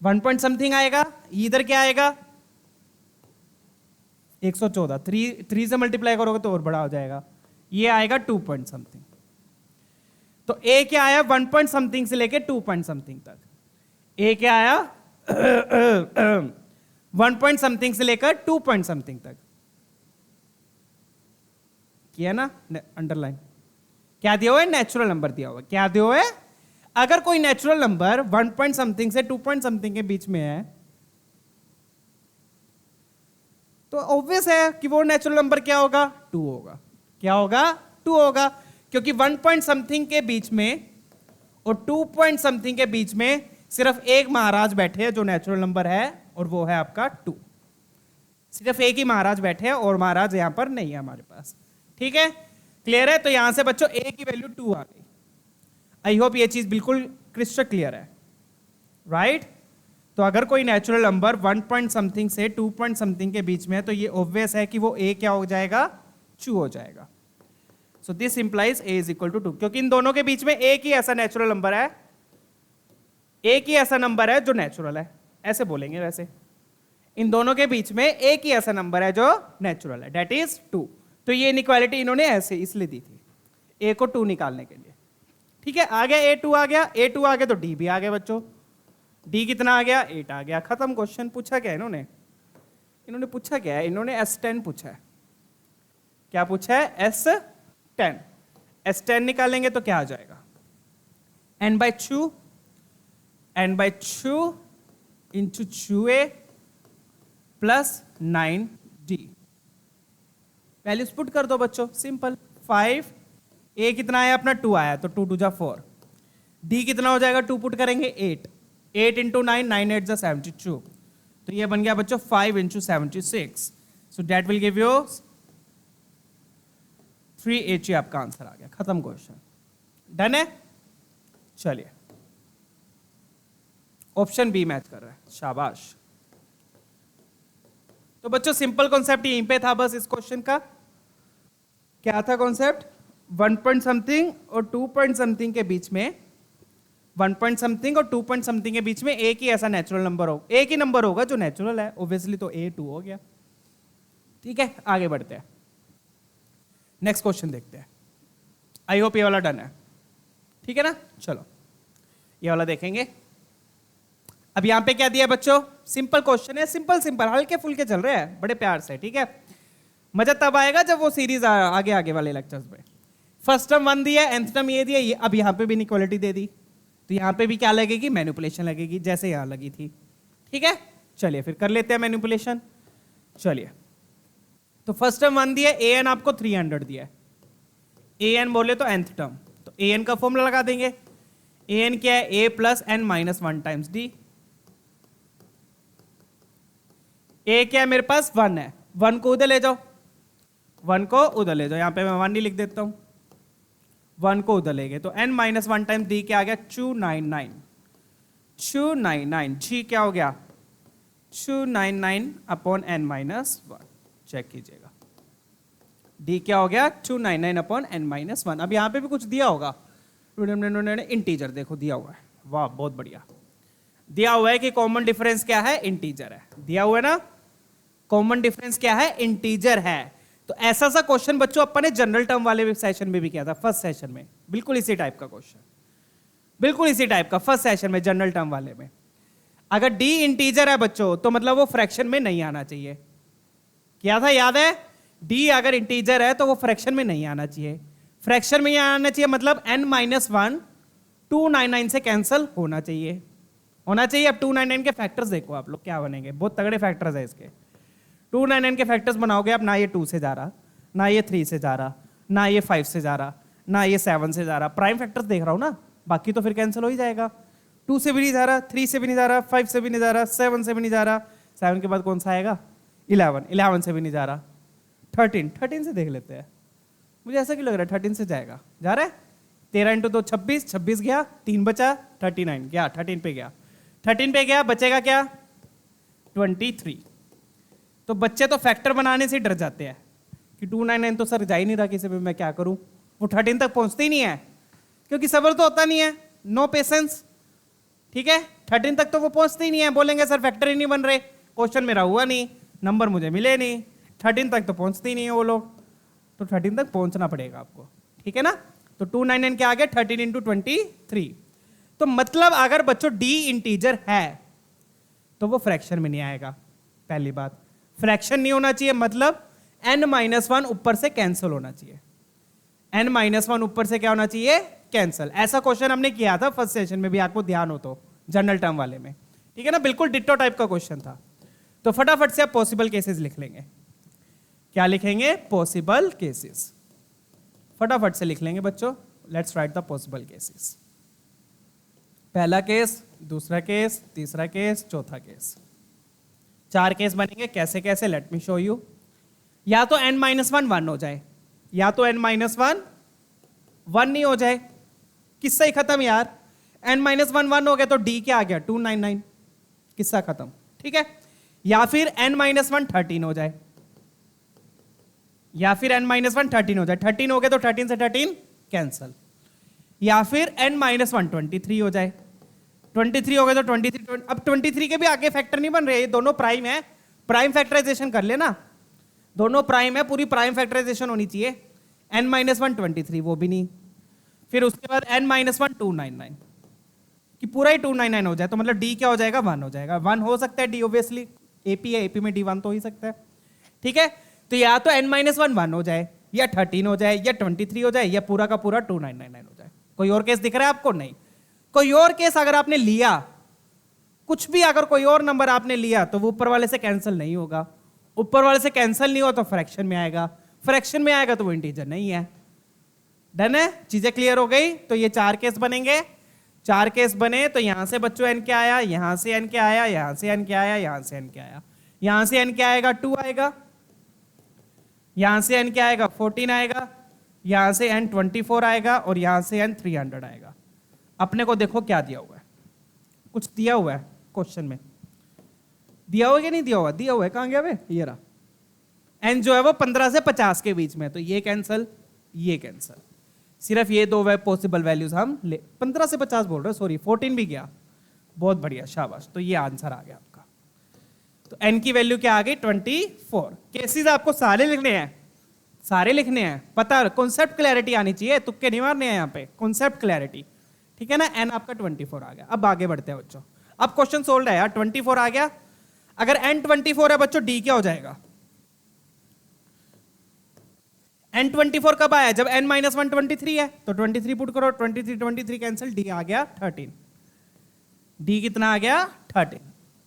1 पॉइंट समथिंग आएगा। इधर क्या आएगा? 114। 3 से मल्टीप्लाई करोगे तो और बड़ा हो जाएगा। ये आएगा 2 पॉइंट समथिंग। तो A क्या आया? 1 पॉइंट समथिंग से लेके 2 पॉइंट समथिंग तक। A क्या आया? 1 पॉइंट समथिंग से लेकर 2 पॉइंट समथिंग तक। किया ना अंडरलाइन? क्या दिया हुआ है? नेचुरल नंबर दिया हुआ है। क्या दिया हुआ है? अगर कोई नेचुरल नंबर 1 पॉइंट समथिंग से 2 पॉइंट समथिंग के बीच में है तो ऑब्वियस है कि वो नेचुरल नंबर क्या होगा? 2 होगा। क्या होगा? 2 होगा, क्योंकि 1 पॉइंट समथिंग के बीच में और 2 पॉइंट समथिंग के बीच में सिर्फ एक महाराज बैठे हैं जो नेचुरल नंबर है, और वो है आपका 2। सिर्फ एक ही महाराज बैठे हैं और महाराज यहां पर नहीं है हमारे पास। ठीक है, क्लियर है? तो यहां से बच्चों A की वैल्यू 2 आ गई। आई होप ये चीज बिल्कुल क्रिस्टल क्लियर है, राइट? तो अगर कोई नेचुरल नंबर 1 पॉइंट समथिंग से 2 पॉइंट समथिंग के बीच में है तो ये ऑब्वियस है कि वो A क्या हो जाएगा? 2 हो जाएगा। So this implies A is equal to 2, क्योंकि इन दोनों के बीच में एक ही ऐसा नेचुरल नंबर है, एक ही ऐसा नंबर है जो नेचुरल है, ऐसे बोलेंगे। वैसे इन दोनों के बीच में एक ही ऐसा नंबर है जो नेचुरल है, दैट इज 2। तो ये इनइक्वालिटी इन्होंने ऐसे इसलिए दी थी, A को 2 निकालने के लिए। ठीक है, आ गया A2 आ गया। A2 आ गया तो D भी आ गया बच्चों। D कितना आ गया? 8 आ गया। खत्म क्वेश्चन। पूछा क्या इन्होंने? इन्होंने पूछा क्या है? इन्होंने S10 पूछा है। क्या पूछा है? S10। S10 निकालेंगे तो क्या आ जाएगा? n/2 into 2A plus 9D। Values put कर दो बच्चों, सिंपल। 5 A कितना आया अपना? 2 आया, तो 2 2 जा 4। D कितना हो जाएगा? 2 पुट करेंगे 8। 8 इंटू 9, 9 8 जा 72। तो ये बन गया बच्चों 5 into 76। So that will give you 3H। आपका आंसर आ गया। खत्म क्वेश्चन। डन है? चलिए, ऑप्शन बी मैच कर रहा है, शाबाश। तो बच्चों सिंपल कॉन्सेप्ट यहीं पे था बस इस क्वेश्चन का। क्या था कॉन्सेप्ट? 1 पॉइंट समथिंग और 2 पॉइंट समथिंग के बीच में, 1 पॉइंट समथिंग और 2 पॉइंट समथिंग के बीच में एक ही ऐसा नेचुरल नंबर हो, एक ही नंबर होगा जो नेचुरल है ऑब्वियसली, तो A2 हो गया। ठीक है, आगे बढ़ते हैं, नेक्स्ट क्वेश्चन देखते हैं। आई होप ये वाला डन है। ठीक है ना? चलो ये वाला देखेंगे। अब यहां पे क्या दिया बच्चों? सिंपल क्वेश्चन है, सिंपल सिंपल, हल्के फुल्के चल रहे हैं बड़े प्यार से। ठीक है, मजा तब आएगा जब वो सीरीज आगे आगे वाले लेक्चर्स में। फर्स्ट टर्म 1 दिया, nth टर्म ये दिया, ये अब यहां पे भी इनइक्वालिटी दे दी, तो यहां पे भी क्या लगेगी? मैनिपुलेशन लगेगी, जैसे यहां लगी थी। ठीक है, चलिए फिर कर लेते हैं मैनिपुलेशन। चलिए, तो फर्स्ट टर्म 1 दिया, an आपको 300 दिया है, ए एन बोले तो nth टर्म, तो ए एन का फॉर्मूला लगा देंगे। ए एन क्या है, a plus n minus one times d. A क्या है मेरे पास, 1 है, 1 को उधर ले जाओ, 1 को उधर ले जाओ, यहां पे मैं 1 ही लिख देता हूं, 1 को उधर ले गए तो n minus one times D क्या आ गया, 299, 299, जी क्या हो गया 299 upon n minus one, check कीजिएगा d क्या हो गया 299 अपॉन n माइनस वन। अब यहां पे भी कुछ दिया होगा, इंटीजर देखो दिया हुआ है, वाह बहुत बढ़िया, दिया हुआ है कि कॉमन डिफरेंस क्या है, इंटीजर है, दिया हुआ है ना, कॉमन डिफरेंस क्या है, इंटीजर है। तो ऐसा सा क्वेश्चन बच्चों अपन ने जनरल टर्म वाले सेशन में भी किया था, फर्स्ट सेशन में, बिल्कुल इसी टाइप का क्वेश्चन, बिल्कुल इसी टाइप का फर्स्ट सेशन में जनरल टर्म वाले में। अगर डी इंटीजर है बच्चों तो मतलब वो फ्रैक्शन में नहीं आना चाहिए, क्या था याद है, डी अगर इंटीजर है तो वो फ्रैक्शन में नहीं आना चाहिए, फ्रैक्शन में आना चाहिए मतलब n माइनस वन 299 से कैंसिल होना चाहिए, होना चाहिए। अब 299 के फैक्टर्स देखो आप लोग क्या बनेंगे, बहुत तगड़े फैक्टर्स है इसके। 299 के फैक्टर्स बनाओगे आप, ना ये 2 से जा रहा, ना ये 3 से जा रहा, ना ये 5 से जा रहा, ना ये 7 से जा रहा, प्राइम फैक्टर्स देख रहा हूं ना, बाकी तो फिर कैंसिल हो ही जाएगा। 2 से भी नहीं जा रहा, 3 से भी नहीं जा रहा, 5 से भी नहीं जा रहा, 7 से भी नहीं जा रहा, 7 के बाद कौन सा आएगा 11, 11 से भी नहीं जा रहा, 13, 13 से देख लेते हैं, मुझे ऐसा क्यों लग रहा है 13 से जाएगा, जा रहा है, 13 इंटू 2 26, 26 गया, 3 बचा 39 गया, 13 पे गया, 13 पे गया, बचेगा क्या 23। तो बच्चे तो फैक्टर बनाने से डर जाते हैं कि 299 तो सर जा ही नहीं रहा किसी पे, मैं क्या करूं, वो 13 तक पहुंचते ही नहीं है, क्योंकि सबर तो होता नहीं है, नो पेशेंस, ठीक है, 13 तक तो वो पहुंचते ही नहीं है, बोलेंगे सर फैक्टर ही नहीं बन रहे, क्वेश्चन मेरा हुआ नहीं, नंबर मुझे मिले नहीं, 13 तक तो पहुंचते ही नहीं है वो लोग, तो 13 तक पहुंचना पड़ेगा आपको, ठीक है ना। तो 299 क्या आ गया 13 इंटू 23, तो मतलब अगर बच्चों डी इंटीजर है तो वो फ्रैक्शन में नहीं आएगा, पहली बात, फ्रैक्शन नहीं होना चाहिए मतलब n माइनस वन ऊपर से कैंसिल होना चाहिए, n माइनस वन ऊपर से क्या होना चाहिए, कैंसिल। ऐसा क्वेश्चन हमने किया था फर्स्ट सेशन में भी, आपको ध्यान हो तो, जनरल टर्म वाले में, ठीक है ना, बिल्कुल डिट्टो टाइप का क्वेश्चन था। तो फटाफट से आप पॉसिबल केसेस लिख लेंगे, क्या लिखेंगे, पॉसिबल केसेस, फटाफट से लिख लेंगे बच्चों, let's write the possible cases. पहला केस, दूसरा केस, तीसरा केस, चौथा केस, 4 केस बनेंगे, कैसे कैसे, लेट मी शो यू। या तो n माइनस वन 1 हो जाए, या तो n माइनस वन 1 नहीं हो जाए, किस्सा ही खत्म यार, n माइनस वन 1 हो गया तो d क्या आ गया 299, किस्सा खत्म, ठीक है। या फिर n माइनस वन 13 हो जाए, या फिर n माइनस वन 13 हो जाए, 13 हो गया तो 13 से 13 कैंसल, या फिर n माइनस वन 23 हो जाए, 23 हो गया तो 23, अब 23 के भी आगे फैक्टर नहीं बन रहे, ये दोनों प्राइम है, प्राइम फैक्टराइजेशन कर लेना, दोनों प्राइम है, पूरी प्राइम फैक्टराइजेशन होनी चाहिए, n माइनस वन 23 वो भी नहीं, फिर उसके बाद n माइनस वन 299 कि पूरा ही 299 हो जाए, तो मतलब d क्या हो जाएगा 1 हो जाएगा, 1 हो सकता है d ऑब्वियसली, एपी है, एपी में d 1 तो हो ही सकता है, ठीक है। तो या तो n माइनस वन 1 हो जाए, या 13 हो जाए, या 23 हो जाए, या पूरा का पूरा 2999 हो जाए। कोई और केस दिख रहा है आपको, नहीं, कोई और केस अगर आपने लिया, कुछ भी अगर कोई और नंबर आपने लिया तो वो ऊपर वाले से कैंसिल नहीं होगा, ऊपर वाले से कैंसिल नहीं हो तो फ्रैक्शन में आएगा, फ्रैक्शन में आएगा तो वो इंटीजर नहीं है। डन है, चीजें क्लियर हो गई। तो ये 4 केस बनेंगे, 4 केस बने तो यहां से बच्चों n क्या आया, यहां से n क्या आया, यहां से n क्या आया, यहां से n क्या आया, यहां से n क्या आएगा 2 आएगा, यहां से n क्या आएगा 14 आएगा, यहां से n 24 आएगा, और यहां से n 300 आएगा। अपने को देखो क्या दिया हुआ है, कुछ दिया हुआ है क्वेश्चन में, दिया हुआ कि नहीं दिया हुआ, दिया हुआ है, कहां गया वे, ये रहा। n जो है वो 15 से 50 के बीच में, तो ये कैंसल, ये कैंसल, सिर्फ ये दो पॉसिबल वैल्यूज हम ले, 15 से 50 बोल रहे, सॉरी 14 भी गया, बहुत बढ़िया, शाबाश। तो ये आंसर आ गया आपका। तो n की वैल्यू क्या आ गई 24। केसेस आपको सारे लिखने हैं, सारे लिखने हैं, पता कॉन्सेप्ट क्लैरिटी आनी चाहिए, तुक्के नहीं मारने हैं यहाँ पे, कॉन्सेप्ट क्लैरिटी, ठीक है ना। n आपका 24 आ गया। अब आगे बढ़ते हैं बच्चों, अब क्वेश्चन सोल्व है यार, 24 आ गया। अगर n 24 है बच्चों, d क्या हो जाएगा, n 24 कब आया, जब n माइनस वन 23 है, तो 23 पुट करो, 23 कैंसिल, d आ गया 13, d कितना आ गया 13।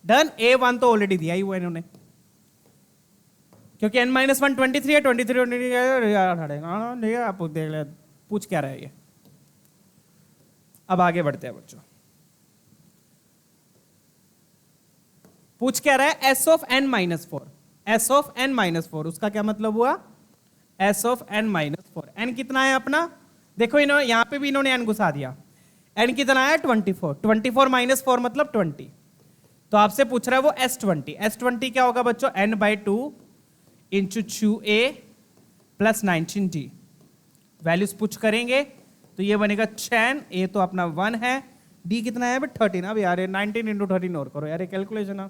डन। a1 तो ऑलरेडी दिया ही हुआ इन्होंने, क्योंकि n माइनस वन 23 है, 23 आप देख ले, पूछ क्या रहा है ये। अब आगे बढ़ते हैं बच्चों, पूछ क्या रहा है, S of N minus four. S of N minus four, उसका क्या मतलब हुआ, S of N minus four. N कितना है अपना, देखो इन्होंने यहां पे भी इन्होंने एन घुसा दिया। एन कितना है 24, 24 माइनस 4 मतलब 20। तो आपसे पूछ रहा है वो S20। S20 क्या होगा बच्चों, n/2 into 2a plus 19d। Values push करेंगे तो ये बनेगा 10, a तो अपना 1 है, d कितना है 13। अब यार 19 इंटू 13 और करो यार, कैलकुलेशन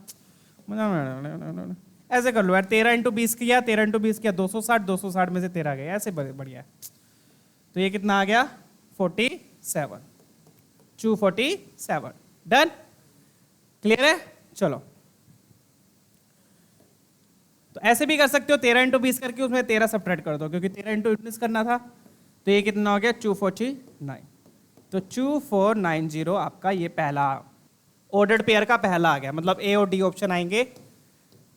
ऐसे कर लो यार। 13 इंटू 20 किया, 13 इंटू 20 किया 260, 260 में से 13 गया, ऐसे बढ़िया है। तो ये कितना आ गया 47, 247। डन, क्लियर है। चलो, तो ऐसे भी कर सकते हो, 13 इंटू 20 करके उसमें 13 सब्ट्रैक्ट कर दो, क्योंकि 13 इंटू 19 करना था। तो ये कितना हो गया 249। तो 2490 आपका ये पहला ऑर्डर्ड पेयर का पहला आ गया, मतलब ए और डी ऑप्शन आएंगे,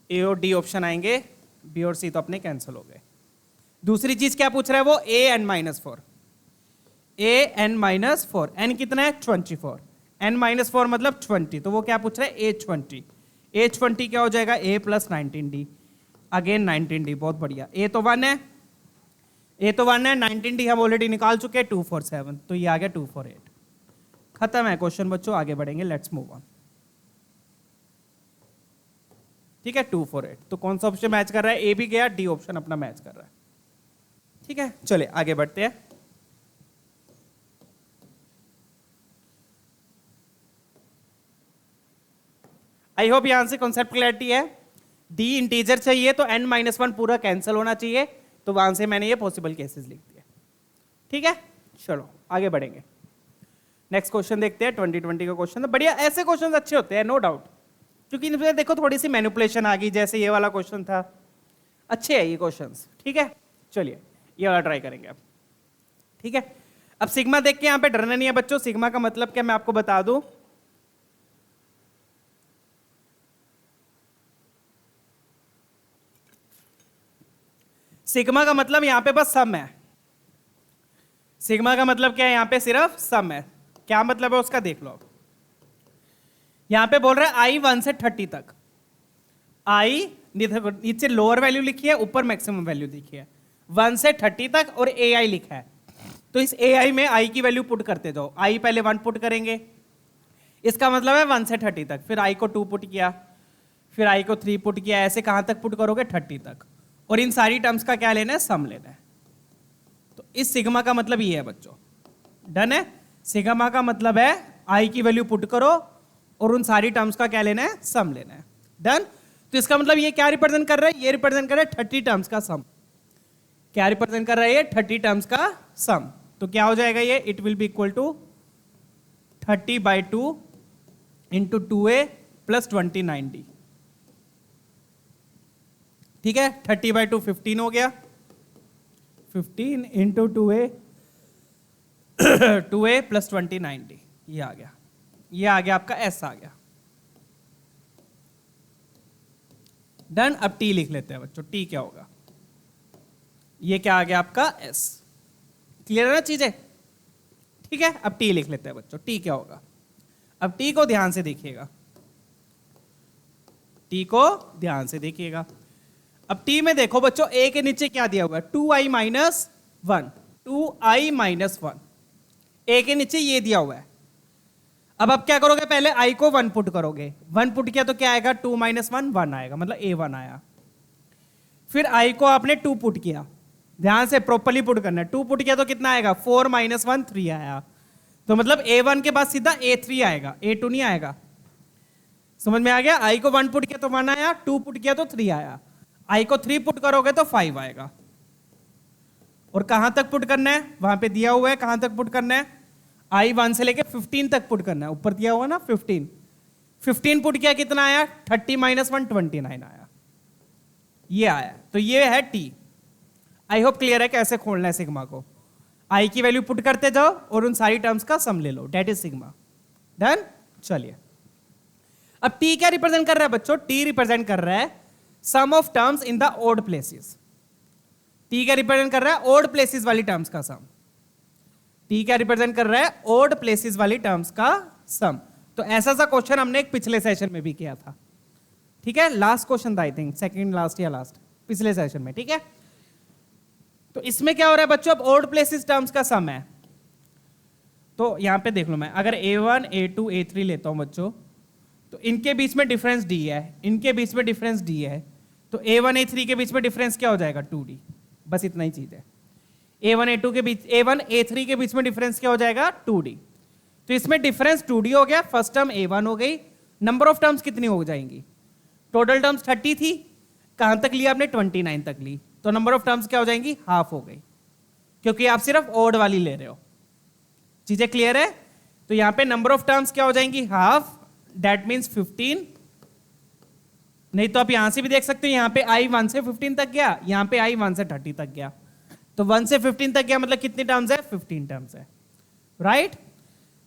ए और डी ऑप्शन आएंगे, बी और सी तो अपने कैंसिल हो गए। दूसरी चीज क्या पूछ रहा है वो, A N minus 4। A N minus 4, N कितना है 24, एन माइनस 4 मतलब 20। तो वो क्या पूछ रहा है ए 20। ए 20 क्या हो जाएगा, ए प्लस 19d, अगेन 19d, बहुत बढ़िया। ए तो 1 है, ए तो 1 है, 19d हम ऑलरेडी निकाल चुके हैं 247, तो ये आ गया 248। खत्म है क्वेश्चन बच्चों, आगे बढ़ेंगे, लेट्स मूव ऑन। ठीक है 248, तो कौन सा ऑप्शन मैच कर रहा है, ए भी गया, डी ऑप्शन अपना मैच कर रहा है। ठीक है, चलिए आगे बढ़ते हैं। आई होप यहां से कॉन्सेप्ट क्लैरिटी है। डी इंटीजर चाहिए तो n-1 पूरा कैंसिल होना चाहिए, तो वहां से मैंने ये पॉसिबल केसेस लिख दिए। ठीक है, चलो आगे बढ़ेंगे, नेक्स्ट क्वेश्चन देखते हैं। 2020 का क्वेश्चन बढ़िया, ऐसे क्वेश्चन अच्छे होते हैं नो डाउट, क्योंकि इनमें देखो थोड़ी सी मैनिपुलेशन आ गई, जैसे ये वाला क्वेश्चन था, अच्छे है ये क्वेश्चंस। ठीक है, चलिए ये वाला ट्राई करेंगे अब। ठीक है, अब सिग्मा देख के यहाँ पे डरना नहीं है बच्चों। सिग्मा का मतलब क्या मैं आपको बता दूं, सिग्मा का मतलब यहां पे बस सम है। सिग्मा का मतलब क्या है, यहां पे सिर्फ सम है। क्या मतलब है उसका देख लो। अब यहां पे बोल रहा है आई 1 से 30 तक, आई नीचे लोअर वैल्यू लिखी है, ऊपर मैक्सिमम वैल्यू लिखी है, 1 से 30 तक, और ए आई लिखा है। तो इस ए आई में आई की वैल्यू पुट करते जाओ। आई पहले 1 पुट करेंगे, इसका मतलब है 1 से 30 तक, फिर आई को 2 पुट किया, फिर आई को 3 पुट किया, ऐसे कहां तक पुट करोगे 30 तक। और इन सारी टर्म्स का क्या लेना है, सम लेना है। तो इस सिग्मा का मतलब ये है बच्चों, डन है। सिग्मा का मतलब है आई की वैल्यू पुट करो और उन सारी टर्म्स का क्या लेना है, सम लेना है। डन। तो इसका मतलब ये क्या रिप्रेजेंट कर रहा है, ये रिप्रेजेंट कर रहा है 30 टर्म्स का सम। क्या रिप्रेजेंट कर रहा है ये, 30 टर्म्स का सम। तो क्या हो जाएगा ये, it will be equal to 30/2 into 2a plus 29d। ठीक है, 30/2 15 हो गया, 15 इंटू 2a प्लस 29d, ये आ गया, ये आ गया आपका एस आ गया। डन। अब टी लिख लेते हैं बच्चों, टी क्या होगा, ये क्या आ गया आपका एस। क्लियर है ना चीजें। ठीक है, अब टी लिख लेते हैं बच्चों, टी क्या होगा। अब टी को ध्यान से देखिएगा, टी को ध्यान से देखिएगा। अब टी में देखो बच्चों, ए के नीचे क्या दिया हुआ है, 2i माइनस 1, 2i माइनस 1, ए के नीचे ये दिया हुआ है। अब आप क्या करोगे, पहले i को 1 पुट करोगे, 1 पुट किया तो क्या आएगा, 2 माइनस 1 1 आएगा, मतलब a1 आया। फिर i को आपने 2 पुट किया, ध्यान से प्रॉपर्ली पुट करना है, 2 पुट किया तो कितना आएगा, 4 माइनस 1 3 आया। तो मतलब a1 के बाद सीधा a3 आएगा, a2 नहीं आएगा। समझ में आ गया। i को 1 पुट किया तो 1 आया, 2 पुट किया तो 3 आया, i को 3 पुट करोगे तो 5 आएगा। और कहां तक पुट करना है, वहां पे दिया हुआ है कहां तक पुट करना है, i 1 से लेके 15 तक पुट करना है, ऊपर दिया हुआ ना 15, 15 पुट किया कितना आया, 30 माइनस 1 29 आया, ये आया। तो ये है टी। आई होप क्लियर है कैसे खोलना है सिग्मा को। आई की वैल्यू पुट करते जाओ और उन सारी टर्म्स का सम ले लो, डेट इज सिग्मा। डन। चलिए, अब टी क्या रिप्रेजेंट कर रहा है बच्चों, टी रिप्रेजेंट कर रहा है sum of terms in the odd places. T क्या रिप्रेजेंट कर रहा है, ओड प्लेसेस वाली टर्म्स का सम। टी क्या रिप्रेजेंट कर रहा है? ओड प्लेसेस वाली टर्म्स का सम। तो ऐसा सा क्वेश्चन हमने एक पिछले सेशन में भी किया था, ठीक है, लास्ट क्वेश्चन था आई थिंक, सेकंड लास्ट या लास्ट, पिछले सेशन में, ठीक है। तो इसमें क्या हो रहा है बच्चों, अब ओड प्लेसेस टर्म्स का सम है। तो यहां पे देख लो, मैं अगर a1 a2 a3 लेता हूं बच्चों, तो इनके बीच में डिफरेंस d है, इनके बीच में डिफरेंस d है, तो a1 a3 के बीच में डिफरेंस क्या हो जाएगा? 2d। बस इतना ही चीज है। a1 a2 के बीच, a1 a3 के बीच में डिफरेंस क्या हो जाएगा? 2d। तो इसमें डिफरेंस 2d हो गया, फर्स्ट टर्म a1 हो गई। नंबर ऑफ टर्म्स कितनी हो जाएंगी? टोटल टर्म्स 30 थी, कहां तक लिया आपने? 29 तक ली, तो नंबर ऑफ टर्म्स क्या हो जाएंगी? हाफ हो गई, क्योंकि आप सिर्फ ओड वाली ले रहे हो। चीजें क्लियर है? तो यहां पे नंबर ऑफ टर्म्स क्या हो जाएंगी? Half, that means 15। नहीं तो आप यहां से भी देख सकते हो, यहां पे i 1 से 15 तक गया, यहां पे i 1 से 30 तक गया, तो 1 से 15 तक गया, मतलब कितनी टर्म्स है? 15 टर्म्स है, राइट।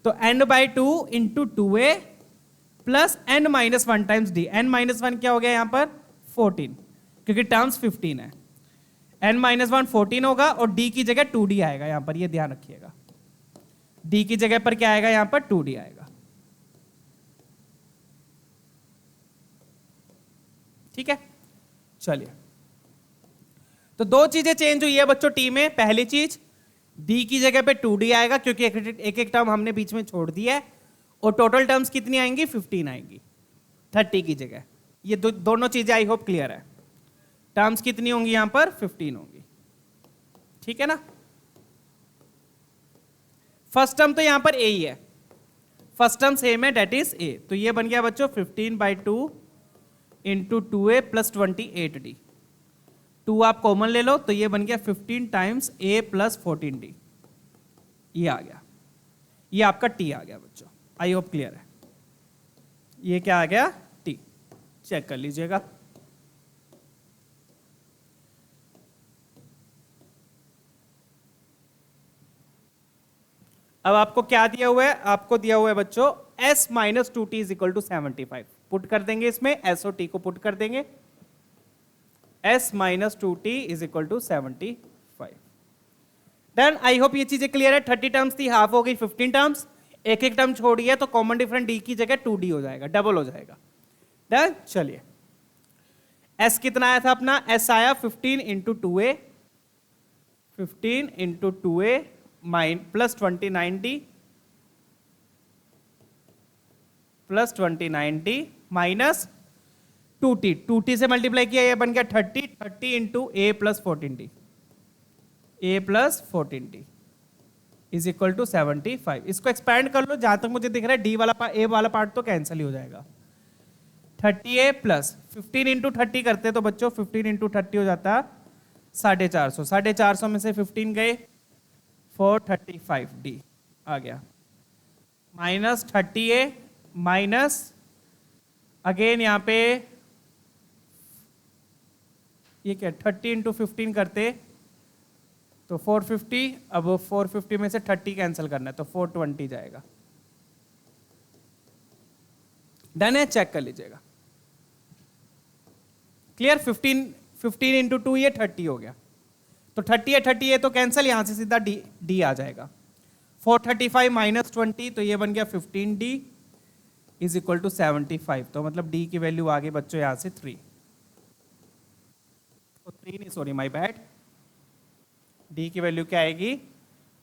तो n/2 into 2a plus n-1 times d। n-1 क्या हो गया यहां पर? 14, क्योंकि टर्म्स 15 है। n-1 14 होगा और d की जगह 2d आएगा यहां पर, ये ध्यान रखिएगा। d की जगह पर क्या आएगा? यहां पर 2d आएगा, ठीक है। चलिए, तो दो चीजें चेंज हुई है बच्चों टी में। पहली चीज, d की जगह पे 2d आएगा, क्योंकि एक एक टर्म हमने बीच में छोड़ दिया है, और टोटल टर्म्स कितनी आएंगी? 15 आएंगी 30 की जगह। ये दोनों चीजें आई होप क्लियर है। टर्म्स कितनी होंगी यहां पर? 15 होंगी, ठीक है ना। फर्स्ट टर्म तो यहां पर a ही है, फर्स्ट टर्म सेम है, डेट इज a। तो ये बन गया बच्चों 15/2 इंटू 2a प्लस 28d। 2 आप कॉमन ले लो, तो ये बन गया 15 टाइम्स a प्लस 14d। ये आ गया, ये आपका t आ गया बच्चों। आई होप क्लियर है। ये क्या आ गया? t। चेक कर लीजिएगा। अब आपको क्या दिया हुआ है? आपको दिया हुआ है बच्चों s minus 2t is equal to 75। Put कर देंगे इसमें, s और t को पुट कर देंगे। s minus 2t is equal to 75। Done. I hope ये चीजें क्लियर है। 30 टर्म्स थी, हाफ हो गई 15 टर्म्स, एक एक टर्म छोड़ी है, तो कॉमन डिफरेंट d की जगह 2d हो जाएगा, डबल हो जाएगा। डन। चलिए, s कितना आया था अपना? s आया 15 into 2a, 15 into 2a plus 29d plus 29d minus 2t। 2t से मल्टीप्लाई किया, ये बन गया 30 into a plus 14d, a plus 14d is equal to 75। इसको एक्सपैंड कर लो, जहां तक मुझे दिख रहा है d वाला a वाला पार्ट तो कैंसिल ही हो जाएगा। 30a प्लस 15 इंटू 30 करते तो बच्चों 15 इंटू 30 हो जाता 450। 450 में से 15 गए, 435d आ गया, माइनस 30a माइनस अगेन यहाँ पे ये क्या 30 इंटू 15 करते तो 450। अब 450 में से 30 कैंसिल करना है तो 420 जाएगा। डन है, चेक कर लीजिएगा। क्लियर? 15 इंटू 2 ये 30 हो गया, तो 30 है 30 है तो कैंसिल, यहां से सीधा d आ जाएगा। 435 माइनस 20 तो ये बन गया 15d इज इक्वल टू 75। तो मतलब d की वैल्यू आ गई बच्चों यहां से 3। तो 3 नहीं, सॉरी माय बैड, d की वैल्यू क्या आएगी?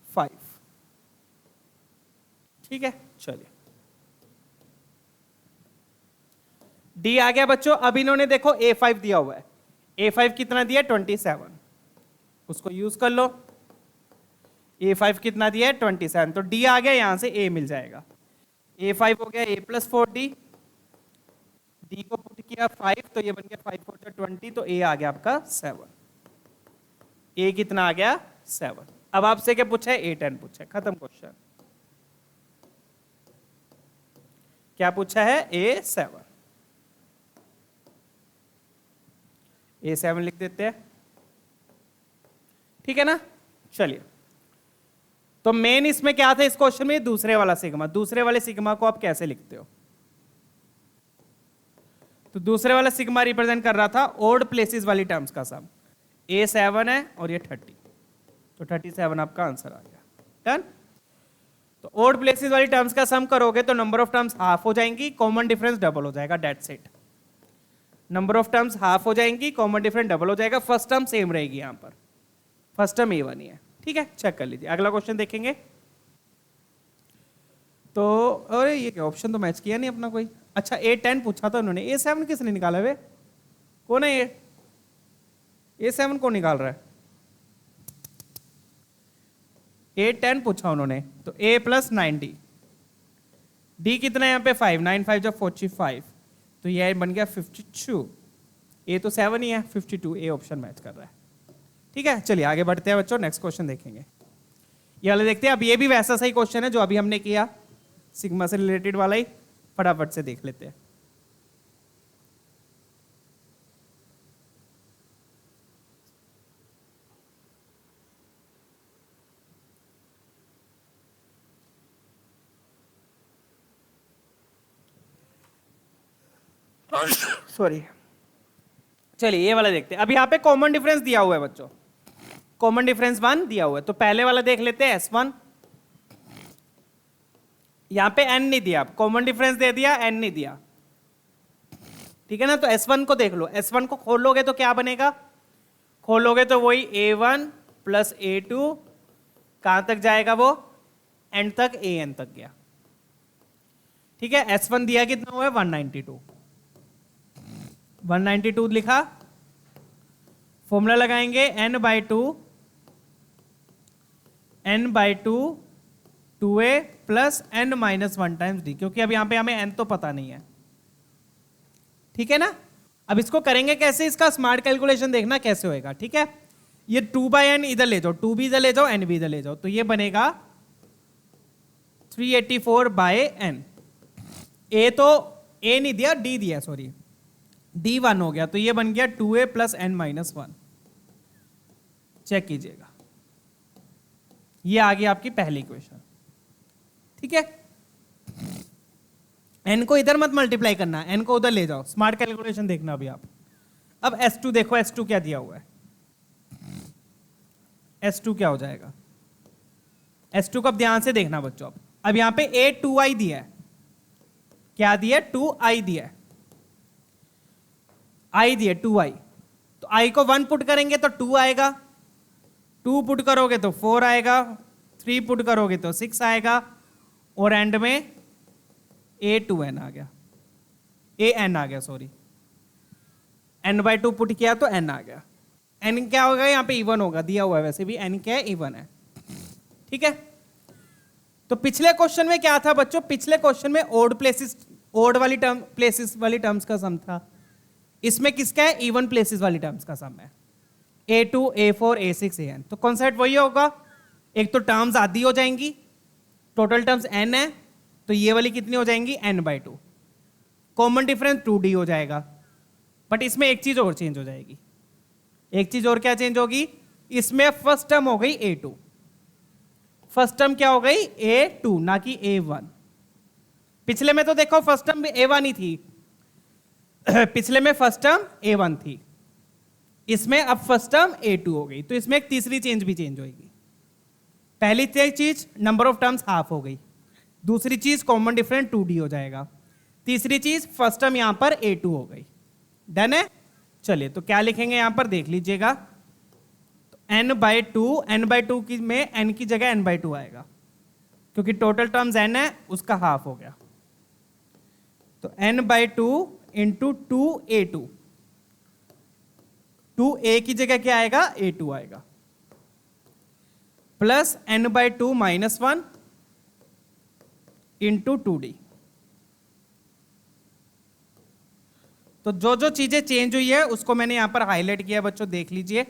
5। ठीक है, चलिए d आ गया बच्चों। अब इन्होंने देखो a5 दिया हुआ है, a5 कितना दिया? 27, उसको यूज कर लो। a5 कितना दिया है? 27, तो d आ गया, यहां से a मिल जाएगा। a5 हो गया a प्लस 4d, d को पुट किया 5 तो ये बन गया 5 4 20, तो a आ गया आपका 7। a कितना आ गया? 7। अब आपसे क्या पूछा है? a10 पूछा है, खत्म क्वेश्चन। क्या पूछा है? a7। a7 लिख देते हैं, ठीक है ना। चलिए, तो मेन इसमें क्या था इस क्वेश्चन में? दूसरे वाला सिग्मा। दूसरे वाले सिग्मा को आप कैसे लिखते हो? तो दूसरे वाला सिग्मा रिप्रेजेंट कर रहा था ओड प्लेसेस वाली टर्म्स का सम। a7 है और ये 30, तो 37 आपका आंसर आ गया। डन। तो ओड प्लेसेस वाली टर्म्स का सम करोगे तो नंबर ऑफ टर्म्स हाफ हो जाएंगी, कॉमन डिफरेंस डबल हो जाएगा, that's it. Number of terms half हो जाएंगी, कॉमन डिफरेंस डबल हो जाएगा, फर्स्ट टर्म सेम रहेगी यहां पर, फर्स्ट टर्म A1 ही है। ठीक है, चेक कर लीजिए। अगला क्वेश्चन देखेंगे। तो अरे ये क्या ऑप्शन तो मैच किया नहीं अपना कोई। अच्छा A10 पूछा था उन्होंने, A7 किसने निकाला वे? कौन है ये? A7 कौन निकाल रहा है? A10 पूछा उन्होंने, तो A + 90, D कितना है यहाँ पे 5, 9 5 जब 45, तो ये बन गया 52। A तो 7 ही है, 52 A ऑप्शन मैच कर रहा है। ठीक है, चलिए आगे बढ़ते हैं बच्चों, नेक्स्ट क्वेश्चन देखेंगे। ये वाले देखते हैं। अब ये भी वैसा सही क्वेश्चन है जो अभी हमने किया, सिग्मा से रिलेटेड वाला ही, फटाफट से देख लेते हैं। सॉरी, चलिए ये वाला देखते हैं। अब यहाँ पे कॉमन डिफरेंस दिया हुआ है बच्चों, कॉमन डिफरेंस 1 दिया हुआ है, तो पहले वाला देख लेते हैं S1। यहां पे n नहीं दिया, कॉमन डिफरेंस दे दिया, n नहीं दिया। ठीक है ना, तो S1 को देख लो। S1 को खोलोगे तो क्या बनेगा? खोलोगे तो वही A1 + A2, कहां तक जाएगा वो? n तक, AN तक गया। ठीक है, S1 दिया कितना हुआ है? 192। 192 लिखा, फॉर्मूला लगाएंगे n/2 2a + n - 1 times d, क्योंकि अब यहां पे हमें n तो पता नहीं है। ठीक है ना, अब इसको करेंगे कैसे? इसका स्मार्ट कैलकुलेशन देखना कैसे होएगा। ठीक है, ये 2/n इधर ले जाओ, 2 भी इधर ले जाओ, n भी इधर ले जाओ, तो ये बनेगा 384/n। a तो a नहीं दिया, d दिया, सॉरी, d 1 हो गया, तो ये बन गया 2a + n - 1। चेक कीजिएगा, ये आ गई आपकी पहली इक्वेशन। ठीक है, n को इधर मत मल्टीप्लाई करना, n को उधर ले जाओ, स्मार्ट कैलकुलेशन देखना अभी आप। अब S2 देखो, S2 क्या दिया हुआ है? S2 क्या हो जाएगा? S2 को अब ध्यान से देखना बच्चों। अब यहां पे A 2i दिया है, क्या दिया? 2i दिया है, i दिया 2i, तो i को 1 पुट करेंगे तो 2 आएगा, 2 पुट करोगे तो 4 आएगा, 3 पुट करोगे तो 6 आएगा, और एंड में A2n आ गया, AN आ गया, सॉरी, n/2 पुट किया तो n आ गया। n क्या होगा? यहाँ पे इवन होगा, दिया हुआ है वैसे भी, n क्या है? इवन है। ठीक है, तो पिछले क्वेश्चन में क्या था बच्चों? पिछले क्वेश्चन में ओड वाली प्लेसेस वाली टर्म्स का सम था। इसमें किसका है? इवन प्लेसेस वाली टर्म्स का सम है, A2 A4 A6 AN। तो कॉन्सेप्ट वही होगा, एक तो टर्म्स आधी हो जाएंगी, टोटल टर्म्स n है, तो ये वाली कितनी हो जाएंगी? n/2। कॉमन डिफरेंस 2d हो जाएगा, बट इसमें एक चीज और चेंज हो जाएगी। एक चीज और क्या चेंज होगी? इसमें फर्स्ट टर्म हो गई A2। फर्स्ट टर्म क्या हो गई? A2, ना कि A1। पिछले में तो देखो फर्स्ट टर्म A1 ही थी, पिछले में फर्स्ट टर्म A1 थी, इसमें अब फर्स्ट टर्म A2 हो गई, तो इसमें एक तीसरी चेंज भी चेंज होगी। पहली चीज नंबर ऑफ टर्म्स हाफ हो गई, दूसरी चीज कॉमन डिफरेंस 2d हो जाएगा, तीसरी चीज फर्स्ट टर्म यहां पर A2 हो गई। डन है? चलिए, तो क्या लिखेंगे यहां पर देख लीजिएगा, तो n/2 की में n की जगह n/2 आएगा, क्योंकि टोटल टर्म्स n है, उसका हाफ हो गया, तो n/2 × 2a2, 2a की जगह क्या आएगा? A2 आएगा, प्लस n/2 - 1 × 2d। तो जो जो चीजें चेंज हुई है उसको मैंने यहां पर हाईलाइट किया बच्चों, देख लीजिए।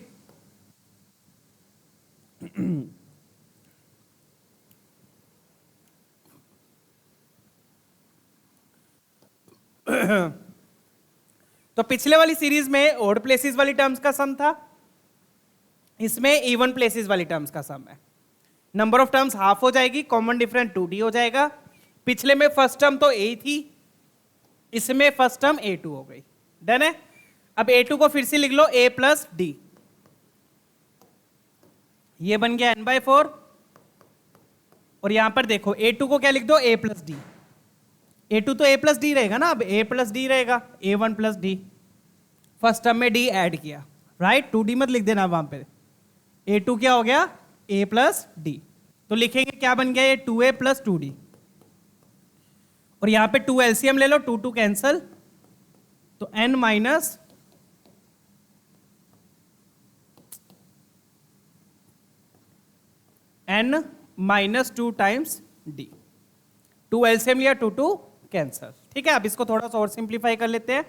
तो पिछले वाली सीरीज में ओड प्लेसेस वाली टर्म्स का सम था, इसमें इवन प्लेसेस वाली टर्म्स का सम है। नंबर ऑफ टर्म्स हाफ हो जाएगी, कॉमन डिफरेंस 2d हो जाएगा। पिछले में फर्स्ट टर्म तो A थी, इसमें फर्स्ट टर्म A2 हो गई। डन है? अब A2 को फिर से लिख लो, A + d, ये बन गया n/4, और यहां पर देखो a2 को क्या लिख दो, a प्लस डी। a2 तो a प्लस डी रहेगा ना, अब a प्लस डी रहेगा, a1 plus D. First term में d ऐड किया, राइट, 2d मत लिख देना वहां पे। a2 क्या हो गया, a प्लस डी। तो लिखेंगे क्या बन गया ये, 2a प्लस 2d। और यहां पे 2 एलसीएम ले लो, 2 2 कैंसल, तो n minus n minus 2 times d। 2 LCM लिया, 2 2 कैंसल। ठीक है, अब इसको थोड़ा सा और सिंप्लीफाई कर लेते हैं।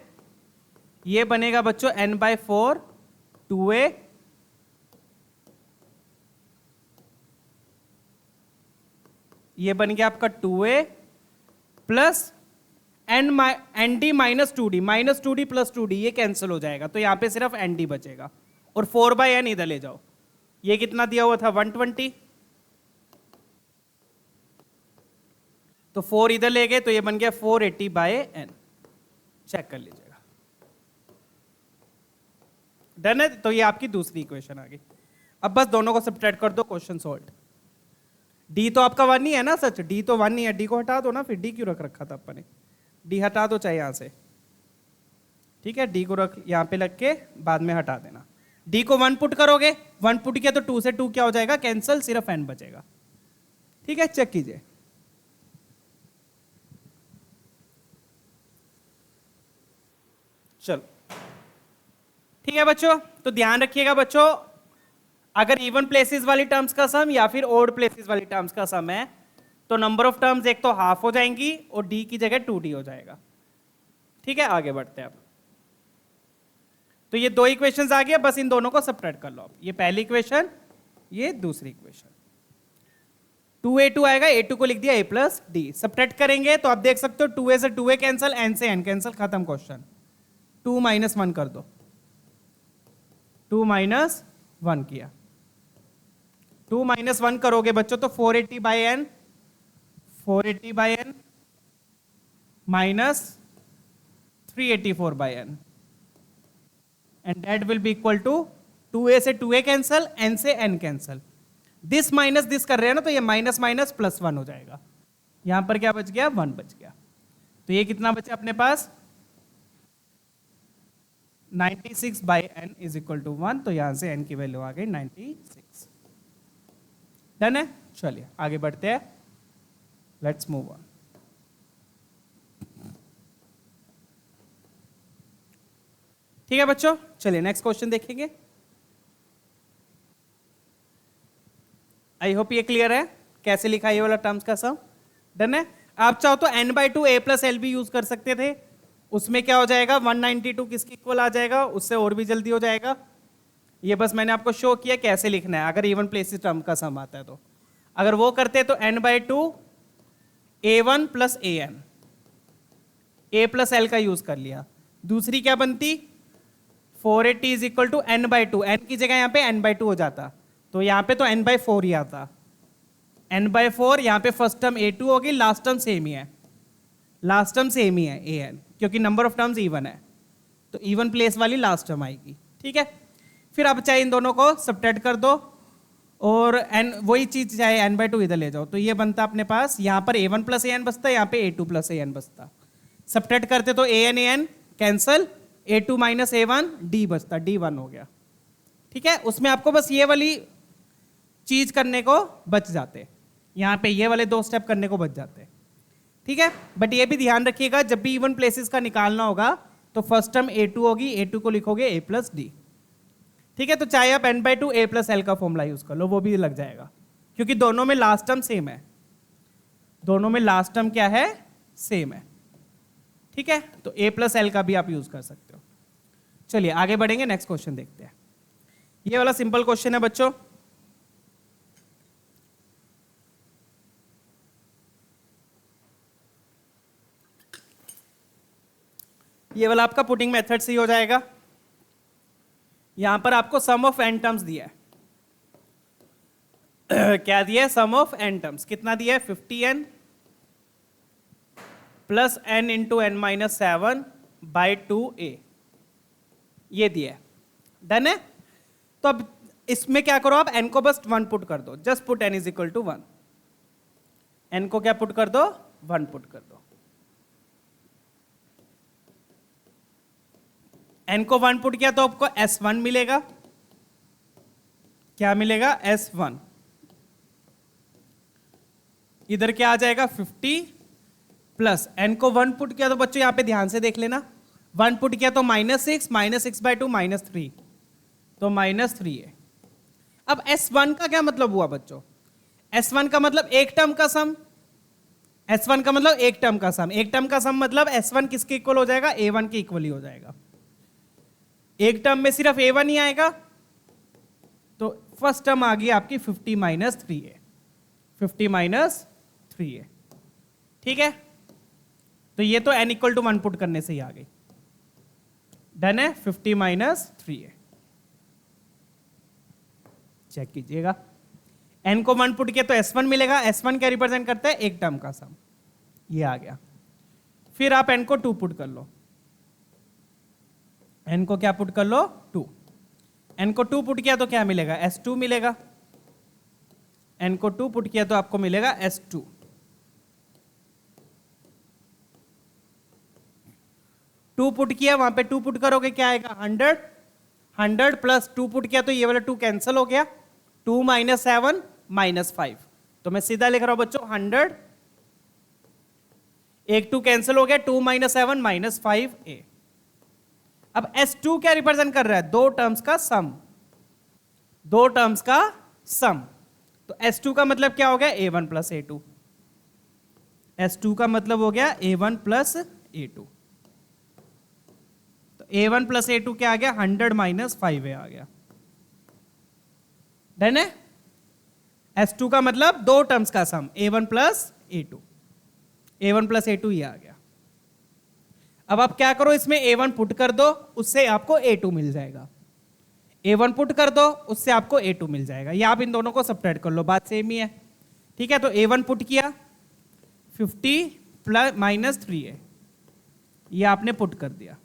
ये बनेगा बच्चों n/4 2a ये बन गया आपका 2a plus N D minus 2d, minus 2d plus 2d ये कैंसिल हो जाएगा, तो यहां पे सिर्फ एन डी बचेगा। और 4/n इधर ले जाओ, ये कितना दिया हुआ था 120, तो 4 इधर ले गए तो ये बन गया 480/n। चेक कर लीजिएगा, डन है। तो ये आपकी दूसरी इक्वेशन आ गई। अब बस दोनों को सब्ट्रैक्ट कर दो, क्वेश्चन सॉल्व। डी तो आपका 1 ही है ना, सच डी तो 1 ही है, डी को हटा दो ना, फिर डी क्यों रख रखा था अपन ने, डी हटा दो चाहे यहां से। ठीक है, डी को रख यहां पे लग के बाद में हटा देना। डी को 1 पुट करोगे, 1 पुट किया तो 2 से 2 क्या हो जाएगा, कैंसिल, सिर्फ n बचेगा। ठीक है, चेक कीजिए। चलो ठीक है बच्चों, तो ध्यान रखिएगा बच्चों, अगर इवन प्लेसेस वाली टर्म्स का सम या फिर ओड प्लेसेस वाली टर्म्स का सम है तो नंबर ऑफ टर्म्स एक तो हाफ हो जाएंगी और डी की जगह 2d हो जाएगा। ठीक है, आगे बढ़ते हैं अब। तो ये दो इक्वेशंस आ गए, बस इन दोनों को सब्ट्रैक्ट कर लो अब। ये पहली इक्वेशन, ये दूसरी इक्वेशन। 2a2 आएगा, a2 को लिख दिया a प्लस डी। सब्ट्रैक्ट करेंगे तो आप देख सकते हो 2a से 2a कैंसिल, n से n कैंसिल, खत्म क्वेश्चन। 2 - 1 कर दो, 2 - 1 किया, 2 - 1 करोगे बच्चों तो 480/n, 480/n minus 384/n, and that will be equal to 2a से 2a कैंसल, n से n cancel, this minus this कर रहे हैं ना, तो ये माइनस माइनस प्लस 1 हो जाएगा। यहां पर क्या बच गया, 1 बच गया। तो ये कितना बचा अपने पास, 96/n इज इक्वल टू 1, तो यहां से n की वैल्यू आ गई 96। डन है, चलिए आगे बढ़ते हैं, लेट्स मूव ऑन। ठीक है बच्चों, चलिए नेक्स्ट क्वेश्चन देखेंगे। आई होप ये क्लियर है कैसे लिखा ये वाला टर्म्स का सम। डन है, आप चाहो तो n/2 a प्लस एल भी यूज कर सकते थे, उसमें क्या हो जाएगा 192 किसके इक्वल आ जाएगा, उससे और भी जल्दी हो जाएगा। ये बस मैंने आपको शो किया कैसे लिखना है अगर इवन प्लेसेस टर्म का सम आता है तो। अगर वो करते तो n/2 a1 plus an, a plus L का यूज कर लिया। दूसरी क्या बनती, 480 is equal to n/2, n की जगह यहाँ पे n/2 हो जाता, तो यहाँ पे तो n/4 ही आता। n/4 यहाँ पे फर्स्ट टर्म a2 होगी, लास्ट टर्म सेम ही है, लास्ट टर्म सेम ही है an, क्योंकि नंबर ऑफ टर्म्स इवन है, तो इवन प्लेस वाली लास्ट टर्म आएगी। ठीक है, फिर अब चाहे इन दोनों को सब्ट्रैक्ट कर दो और n वही चीज चाहे n/2 इधर ले जाओ, तो ये बनता अपने पास, यहाँ पर a1 प्लस an बचता, यहाँ पे a2 प्लस an बचता। सब्ट्रैक्ट करते तो an cancel, a2 minus a1 d बचता, d1 हो गया। ठीक है, उसमें आपको बस ये वाली चीज करने को बच जाते, यहाँ पे ये वाले 2 स्टेप करने को बच जाते। ठीक है, बट ये भी ध्यान रखिएगा जब भी इवन प्लेसेस का निकालना होगा तो फर्स्ट टर्म a2 होगी, a2 को लिखोगे a प्लस डी। ठीक है, तो चाहे आप n/2 a प्लस एल का फॉर्मूला यूज कर लो, वो भी लग जाएगा, क्योंकि दोनों में लास्ट टर्म सेम है, दोनों में लास्ट टर्म क्या है, सेम है। ठीक है, तो a प्लस एल का भी आप यूज कर सकते हो। चलिए आगे बढ़ेंगे, नेक्स्ट क्वेश्चन देखते हैं। ये वाला सिंपल क्वेश्चन है बच्चों, ये वाला आपका पुटिंग मेथड से ही हो जाएगा। यहां पर आपको सम ऑफ n टर्म्स दिया है क्या दिया है, सम ऑफ n टर्म्स कितना दिया है, 50n plus n into n minus 7/2a, ये दिया है। डन है, तो अब इसमें क्या करो, आप n को बस 1 पुट कर दो, just put n is equal to 1। n को क्या पुट कर दो, 1 पुट कर दो। n को 1 पुट किया तो आपको S1 मिलेगा। क्या मिलेगा, S1। इधर क्या आ जाएगा 50 प्लस n को 1 पुट किया तो बच्चों यहां पे ध्यान से देख लेना, 1 पुट किया तो -6, -6/2 -3, तो -3 है। अब S1 का क्या मतलब हुआ बच्चों, S1 का मतलब एक टर्म का सम, S1 का मतलब एक टर्म का सम, एक टर्म का सम मतलब S1 किसके इक्वल हो जाएगा, A1 के इक्वल ही हो जाएगा। एक टर्म में सिर्फ A1 ही आएगा, तो फर्स्ट टर्म आ गई आपकी 50 - 3 है, 50 - 3 है, ठीक है। तो ये तो n = 1 पुट करने से ही आ गई, डन है। 50 - 3 है, चेक कीजिएगा। n को 1 पुट किया तो S1 मिलेगा, S1 क्या रिप्रेजेंट करता है, एक टर्म का सम, ये आ गया। फिर आप n को 2 पुट कर लो, n को क्या पुट कर लो, 2। n को 2 पुट किया तो क्या मिलेगा, S2 मिलेगा। n को 2 पुट किया तो आपको मिलेगा S2। 2 पुट किया, वहां पे 2 पुट करोगे क्या आएगा, 100, 100 प्लस 2 पुट किया तो ये वाला 2 कैंसिल हो गया, 2 - 7 - 5, तो मैं सीधा लिख रहा हूं बच्चों 100, एक 2 कैंसिल हो गया, 2 - 7 - 5a। अब S2 क्या रिप्रेजेंट कर रहा है, दो टर्म्स का सम, दो टर्म्स का सम, तो S2 का मतलब क्या हो गया, A1 + A2, S2 का मतलब हो गया A1 + A2, तो A1 + A2 क्या आ गया, 100 - 5a आ गया, डन है। S2 का मतलब दो टर्म्स का सम, A1 + A2, A1 + A2 ये आ गया। अब आप क्या करो, इसमें A1 पुट कर दो, उससे आपको A2 मिल जाएगा, A1 पुट कर दो, उससे आपको A2 मिल जाएगा, या आप इन दोनों को सब्ट्रैक्ट कर लो, बात सेम ही है, ठीक है। तो A1 पुट किया 50 - 3 है, ये आपने पुट कर दिया,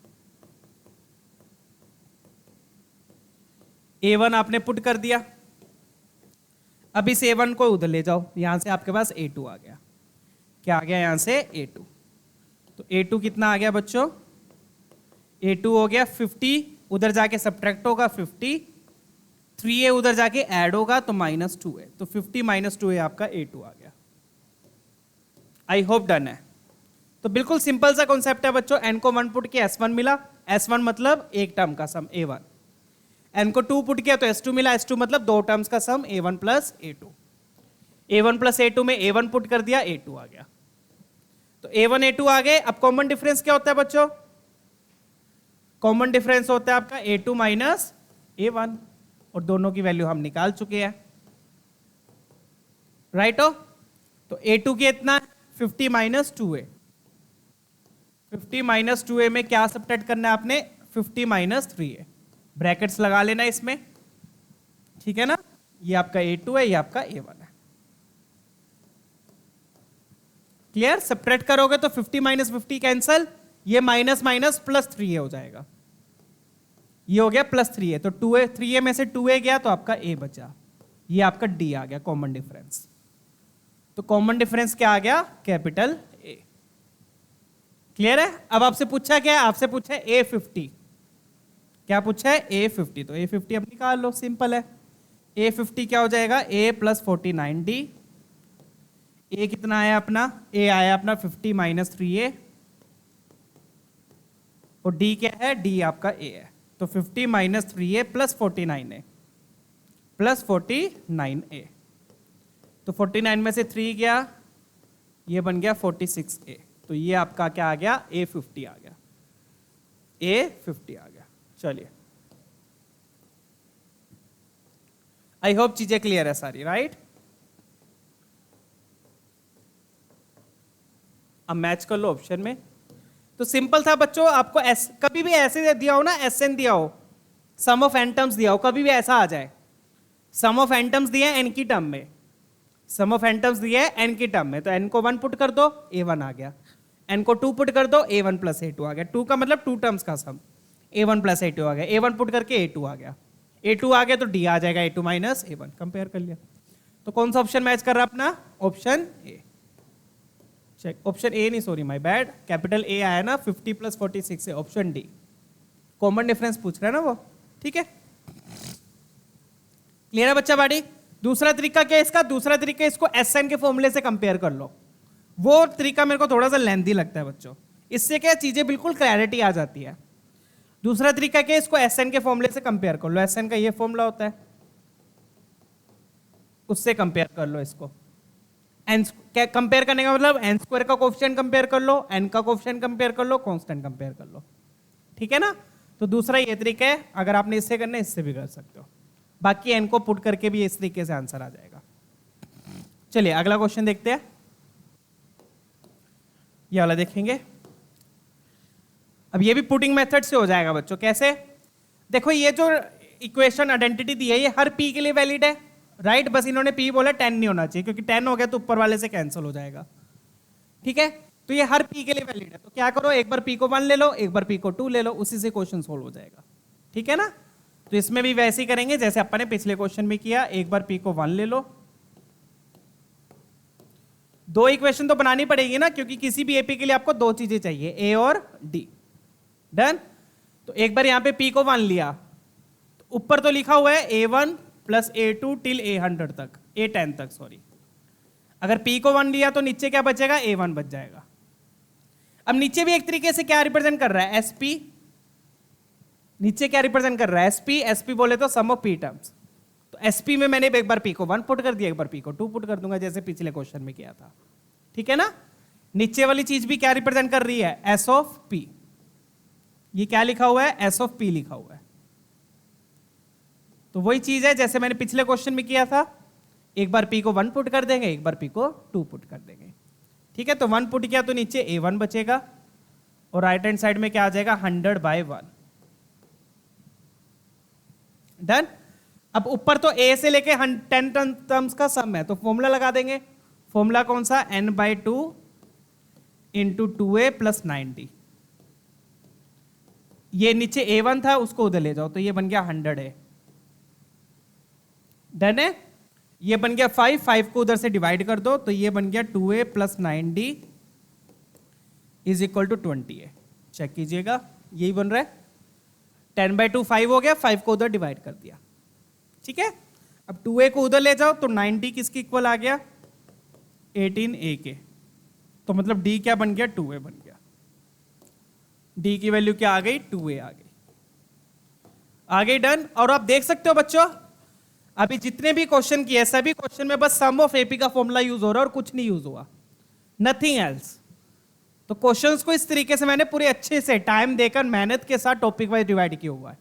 A1 आपने पुट कर दिया। अब इस A1 को उधर ले जाओ, यहां से आपके पास A2 आ गया, क्या आ गया, यहां से A2, तो A2 कितना आ गया बच्चों, A2 हो गया 50, उधर जाके सब्ट्रैक्ट होगा 50, 3a उधर जाके ऐड होगा तो -2 है, तो 50 - 2 है आपका A2 आ गया। आई होप डन है। तो बिल्कुल सिंपल सा कॉन्सेप्ट है बच्चों, n को 1 पुट किया S1 मिला, S1 मतलब एक टर्म का सम A1, n को 2 पुट किया तो S2 मिला, S2 मतलब दो टर्म्स का सम A1 + A2, A1 + A2 में A1 पुट कर दिया, A2 आ गया, तो A1 A2 आ गए। अब कॉमन डिफरेंस क्या होता है बच्चों, कॉमन डिफरेंस होता है आपका A2 - A1, और दोनों की वैल्यू हम निकाल चुके हैं, राइट हो। तो A2 की इतना 50 - 2a, 50 - 2a में क्या सब्ट्रैक्ट करना है आपने, 50 - 3a, ब्रैकेट्स लगा लेना इसमें, ठीक है ना। ये आपका A2 है, ये आपका A1 है, क्लियर। सब्ट्रैक्ट करोगे तो 50 - 50 कैंसल, ये माइनस माइनस +3a हो जाएगा, ये हो गया +3a, तो 2a, 3a में से 2a गया तो आपका a बचा, ये आपका d आ गया कॉमन डिफरेंस। तो कॉमन डिफरेंस क्या आ गया, कैपिटल A, क्लियर है। अब आपसे पूछा क्या है, आपसे पूछा है A50, क्या पूछा है, A50, तो A50 अब निकाल लो, सिंपल है। A50 क्या हो जाएगा, a + 49d, a कितना आया अपना, a आया अपना 50 - 3a, और d क्या है, d आपका a है, तो 50 - 3a + 49a + 49a, तो 49 में से 3 गया, ये बन गया 46a, तो ये आपका क्या आ गया, A50 आ गया, A50 आ गया। चलिए, आई होप चीजें क्लियर है सारी, राइट। अब मैच कर लो ऑप्शन में, तो सिंपल था बच्चों, आपको कभी भी ऐसे दिया हो ना, SN दिया हो, सम ऑफ n टर्म्स दिया हो, कभी भी ऐसा आ जाए, सम ऑफ n टर्म्स दिया है n की टर्म में, सम ऑफ n टर्म्स दिया है n की टर्म में, तो n को 1 पुट कर दो, A1 आ गया, n को 2 पुट कर दो, A1 + A2 आ गया, 2 का मतलब 2 टर्म्स का सम, A1 + A2 आ गया, A1 पुट करके A2 आ गया, A2 आ गया तो D आ जाएगा, A2 - A1, कंपेयर कर लिया। तो कौन सा ऑप्शन मैच कर रहा है अपना, option A. Check, option A नहीं, sorry my bad, capital A आया ना, 50 + 46 है, ऑप्शन डी कॉमन डिफरेंस पूछ रहा है ना वो, ठीक है। क्लियर है बच्चा बाड़ी। दूसरा तरीका क्या है इसका, दूसरा तरीका इसको एसएन के फॉर्मूले से कंपेयर कर लो। वो तरीका मेरे को थोड़ा सा लेंथी लगता है बच्चों, इससे क्या चीजें बिल्कुल क्लैरिटी आ जाती है। दूसरा तरीका क्या है, इसको एसएन के फॉर्मूले से कंपेयर कर लो। एसएन का ये फॉर्मूला होता है, उससे कंपेयर कर लो इसको। एन कंपेयर करने का मतलब एन स्क्वायर का कोफिशिएंट कंपेयर कर लो, एन का कोफिशिएंट कंपेयर कर लो, कांस्टेंट कंपेयर कर लो, ठीक है ना। तो दूसरा ये तरीका है, अगर आपने इससे करना है इससे भी कर सकते हो, बाकी एन को पुट करके भी इस तरीके से आंसर आ जाएगा। चलिए अगला क्वेश्चन देखते हैं, ये वाला देखेंगे। अब ये भी पुटिंग मेथड से हो जाएगा बच्चों। कैसे, देखो ये जो इक्वेशन आइडेंटिटी दी है ये हर पी के लिए वैलिड है, राइट। बस इन्होंने पी बोला 10 नहीं होना चाहिए, क्योंकि 10 हो गया तो ऊपर वाले से कैंसिल हो जाएगा, ठीक है। तो ये हर पी के लिए वैलिड है, तो क्या करो, एक बार पी को 1 ले लो, एक बार पी को 2 ले लो, उसी से क्वेश्चन सोल्व हो जाएगा, ठीक है ना। तो इसमें भी वैसे ही करेंगे जैसे अपन ने पिछले क्वेश्चन में किया, एक बार पी को 1 ले लो। दो इक्वेशन तो बनानी पड़ेगी ना, क्योंकि किसी भी एपी के लिए आपको दो चीजें चाहिए, ए और डी। डन। तो एक बार यहां पे पी को 1 लिया, तो ऊपर तो लिखा हुआ है A1 + A2 टिल A100 तक, A10 तक सॉरी। अगर पी को 1 लिया तो नीचे क्या बचेगा, A1 बच जाएगा। अब नीचे भी एक तरीके से क्या रिप्रेजेंट कर रहा है, एसपी। नीचे क्या रिप्रेजेंट कर रहा है, एसपी। एसपी बोले तो सम ऑफ पी टर्म्स। तो एसपी में मैंने एक बार पी को 1 पुट कर दिया, एक बार पी को 2 पुट कर दूंगा, जैसे पिछले क्वेश्चन में किया था, ठीक है ना। नीचे वाली चीज भी क्या रिप्रेजेंट कर रही है, एस ऑफ पी। ये क्या लिखा हुआ है, एस ऑफ पी लिखा हुआ है। तो वही चीज है जैसे मैंने पिछले क्वेश्चन में किया था, एक बार पी को 1 पुट कर देंगे, एक बार पी को 2 पुट कर देंगे, ठीक है। तो 1 पुट किया तो नीचे A1 बचेगा, और राइट हैंड साइड में क्या आ जाएगा, 100/1। डन। अब ऊपर तो A से लेके 10 टर्म्स का सम है, तो फॉर्मूला लगा देंगे। फॉर्मूला कौन सा, n/2 × 2a + 90। ये नीचे A1 था, उसको उधर ले जाओ, तो ये बन गया 100 है। डन है। ये बन गया 5 को उधर से डिवाइड कर दो, तो ये बन गया 2a + 90 = 20 है। चेक कीजिएगा, यही बन रहा है। 10/2 5 हो गया, 5 को उधर डिवाइड कर दिया, ठीक है। अब 2a को उधर ले जाओ, तो 90 किसके इक्वल आ गया, 18a के। तो मतलब d क्या बन गया, 2a बन गया। d की वैल्यू क्या आ गई, 2a आ गई। आ गई। डन। और आप देख सकते हो बच्चों, अभी जितने भी क्वेश्चन किए सभी क्वेश्चन में बस सम ऑफ एपी का फॉर्मूला यूज हो रहा है और कुछ नहीं यूज हुआ, नथिंग एल्स। तो क्वेश्चंस को इस तरीके से मैंने पूरे अच्छे से टाइम देकर मेहनत के साथ टॉपिक वाइज डिवाइड किया हुआ है,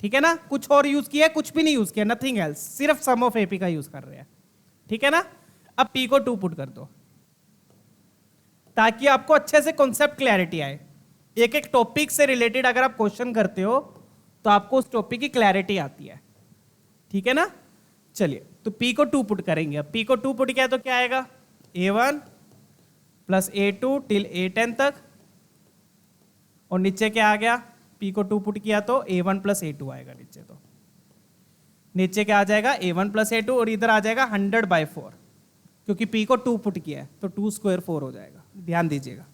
ठीक है ना। कुछ और यूज किया, कुछ भी नहीं यूज किया, नथिंग एल्स, सिर्फ सम ऑफ एपी का यूज कर रहे हैं, ठीक है ना। अब पी को 2 पुट कर दो, ताकि आपको अच्छे से कॉन्सेप्ट क्लैरिटी आए। एक एक टॉपिक से रिलेटेड अगर आप क्वेश्चन करते हो तो आपको उस टॉपिक की क्लैरिटी आती है, ठीक है ना। चलिए, तो P को 2 पुट करेंगे। अब P को 2 पुट किया तो क्या आएगा, A1 + A2 टिल A10 तक, और नीचे क्या आ गया, P को 2 पुट किया तो A1 + A2 आएगा नीचे। तो नीचे क्या आ जाएगा, A1 + A2, और इधर आ जाएगा 100/4, क्योंकि P को 2 पुट किया है, तो 2 स्क्वायर 4 हो जाएगा। ध्यान दीजिएगा।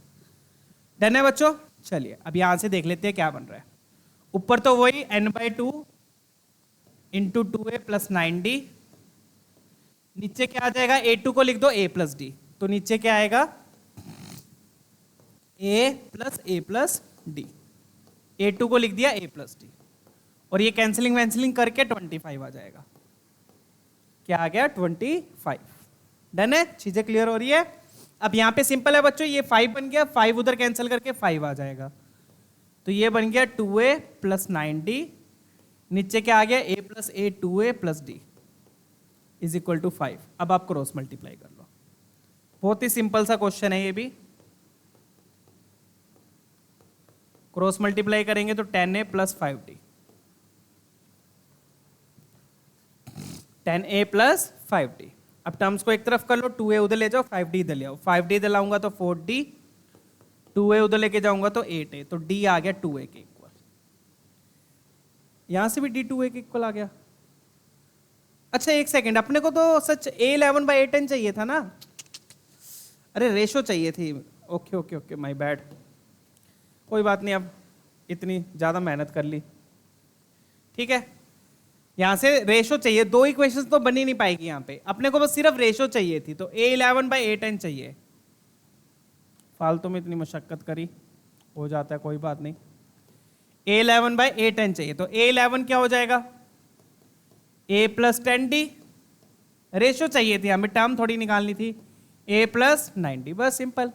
डन है बच्चों। चलिए अब यहां से देख लेते हैं क्या बन रहा है। ऊपर तो वही n/2 × 2a + 90, नीचे क्या आ जाएगा, A2 को लिख दो a + d, तो नीचे क्या आएगा, a + a + d। A2 को लिख दिया a + d, और ये कैंसिलिंग वैंसिलिंग करके 25 आ जाएगा। क्या आ गया, 25। डन है, चीजें क्लियर हो रही है। अब यहां पे सिंपल है बच्चों, ये 5 बन गया, 5 उधर कैंसिल करके 5 आ जाएगा, तो ये बन गया 2a + 90, नीचे क्या आ गया, a + a 2a + d = 5। अब आप क्रॉस मल्टीप्लाई कर लो। बहुत ही सिंपल सा क्वेश्चन है ये भी। क्रॉस मल्टीप्लाई करेंगे तो 10a + 5d, 10a + 5d। अब टर्म्स को एक तरफ कर लो, 2a उधर ले जाओ, 5d इधर ले आओ। 5d इधर लाऊंगा तो 4d, 2a उधर लेके जाऊंगा तो 8a, तो d आ गया 2a के इक्वल। यहां से भी d 2a के इक्वल आ गया। अच्छा एक सेकंड, अपने को तो सच a11/a10 चाहिए था ना। अरे रेशो चाहिए थी। Okay okay okay, my bad. कोई बात नहीं, अब इतनी ज़्यादा मेहनत कर ली। ठीक है, यहाँ से रेशो चाहिए, दो इक्वेशंस तो बन ही नहीं पाएगी यहाँ पे, अपने को बस सिर्फ रेशो चाहिए थी। तो A11/A10 चाहिए। फालतू में इतनी मशक्कत करी, हो जाता है, कोई बात नहीं। A11/A10 चाहिए, तो A11 क्या हो जाएगा? A+10D। रेशो चाहिए थी, हमें टर्म थोड़ी निकालनी थी। A+9D, बस सिंपल।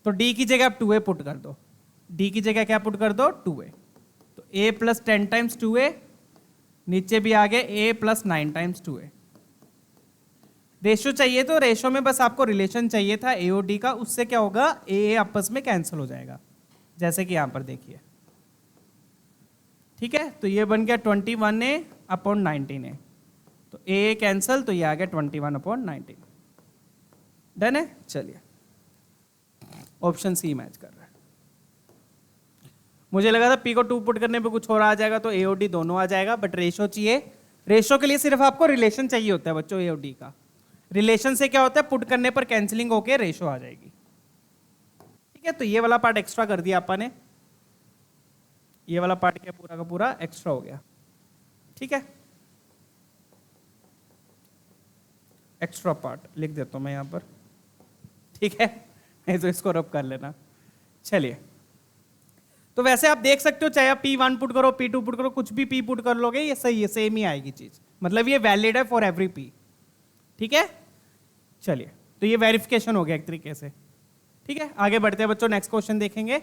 तो D की जगह आप 2A पुट कर दो। D की जगह क्या पुट कर दो? 2A। तो A+10 टाइम्स 2A, नीचे भी आ गया A+9 टाइम्स 2A। रेशो चाहिए, तो रेशो में बस आपको रिलेशन चाहिए था A और D का, उससे क्या होगा? A आपस में कैंसिल हो जाएगा, जैसे कि यहां पर देखिए। ठीक है, तो ये बन गया 21A/19A। तो A कैंसिल, तो ये आ गया 21/19। डन है? चलिए, ऑप्शन सी मैच कर रहा है। मुझे लगा था P को 2 पुट करने पे कुछ और आ जाएगा, तो A और D दोनों आ जाएगा, बट रेशो चाहिए। रेशो के लिए सिर्फ आपको रिलेशन चाहिए होता है बच्चों, A और D का। रिलेशन से क्या होता है? पुट करने पर कैंसिलिंग होके रेशो आ जाएगी। ठीक है, तो ये वाला पार्ट एक्स्ट्रा कर दिया अपन ने। ये वाला पार्ट क्या पूरा का पूरा एक्स्ट्रा हो गया। ठीक है, एक्स्ट्रा पार्ट लिख देता हूं मैं यहां पर। ठीक है, नहीं तो इसको रब कर लेना। चलिए, तो वैसे आप देख सकते हो, चाहे आप P1 पुट करो, P2 पुट करो, कुछ भी P पुट कर लोगे, ये सही है, सेम ही आएगी चीज। मतलब ये वैलिड है फॉर एवरी P। ठीक है, चलिए, तो ये वेरिफिकेशन हो गया एक तरीके से। ठीक है, आगे बढ़ते हैं बच्चों, नेक्स्ट क्वेश्चन देखेंगे।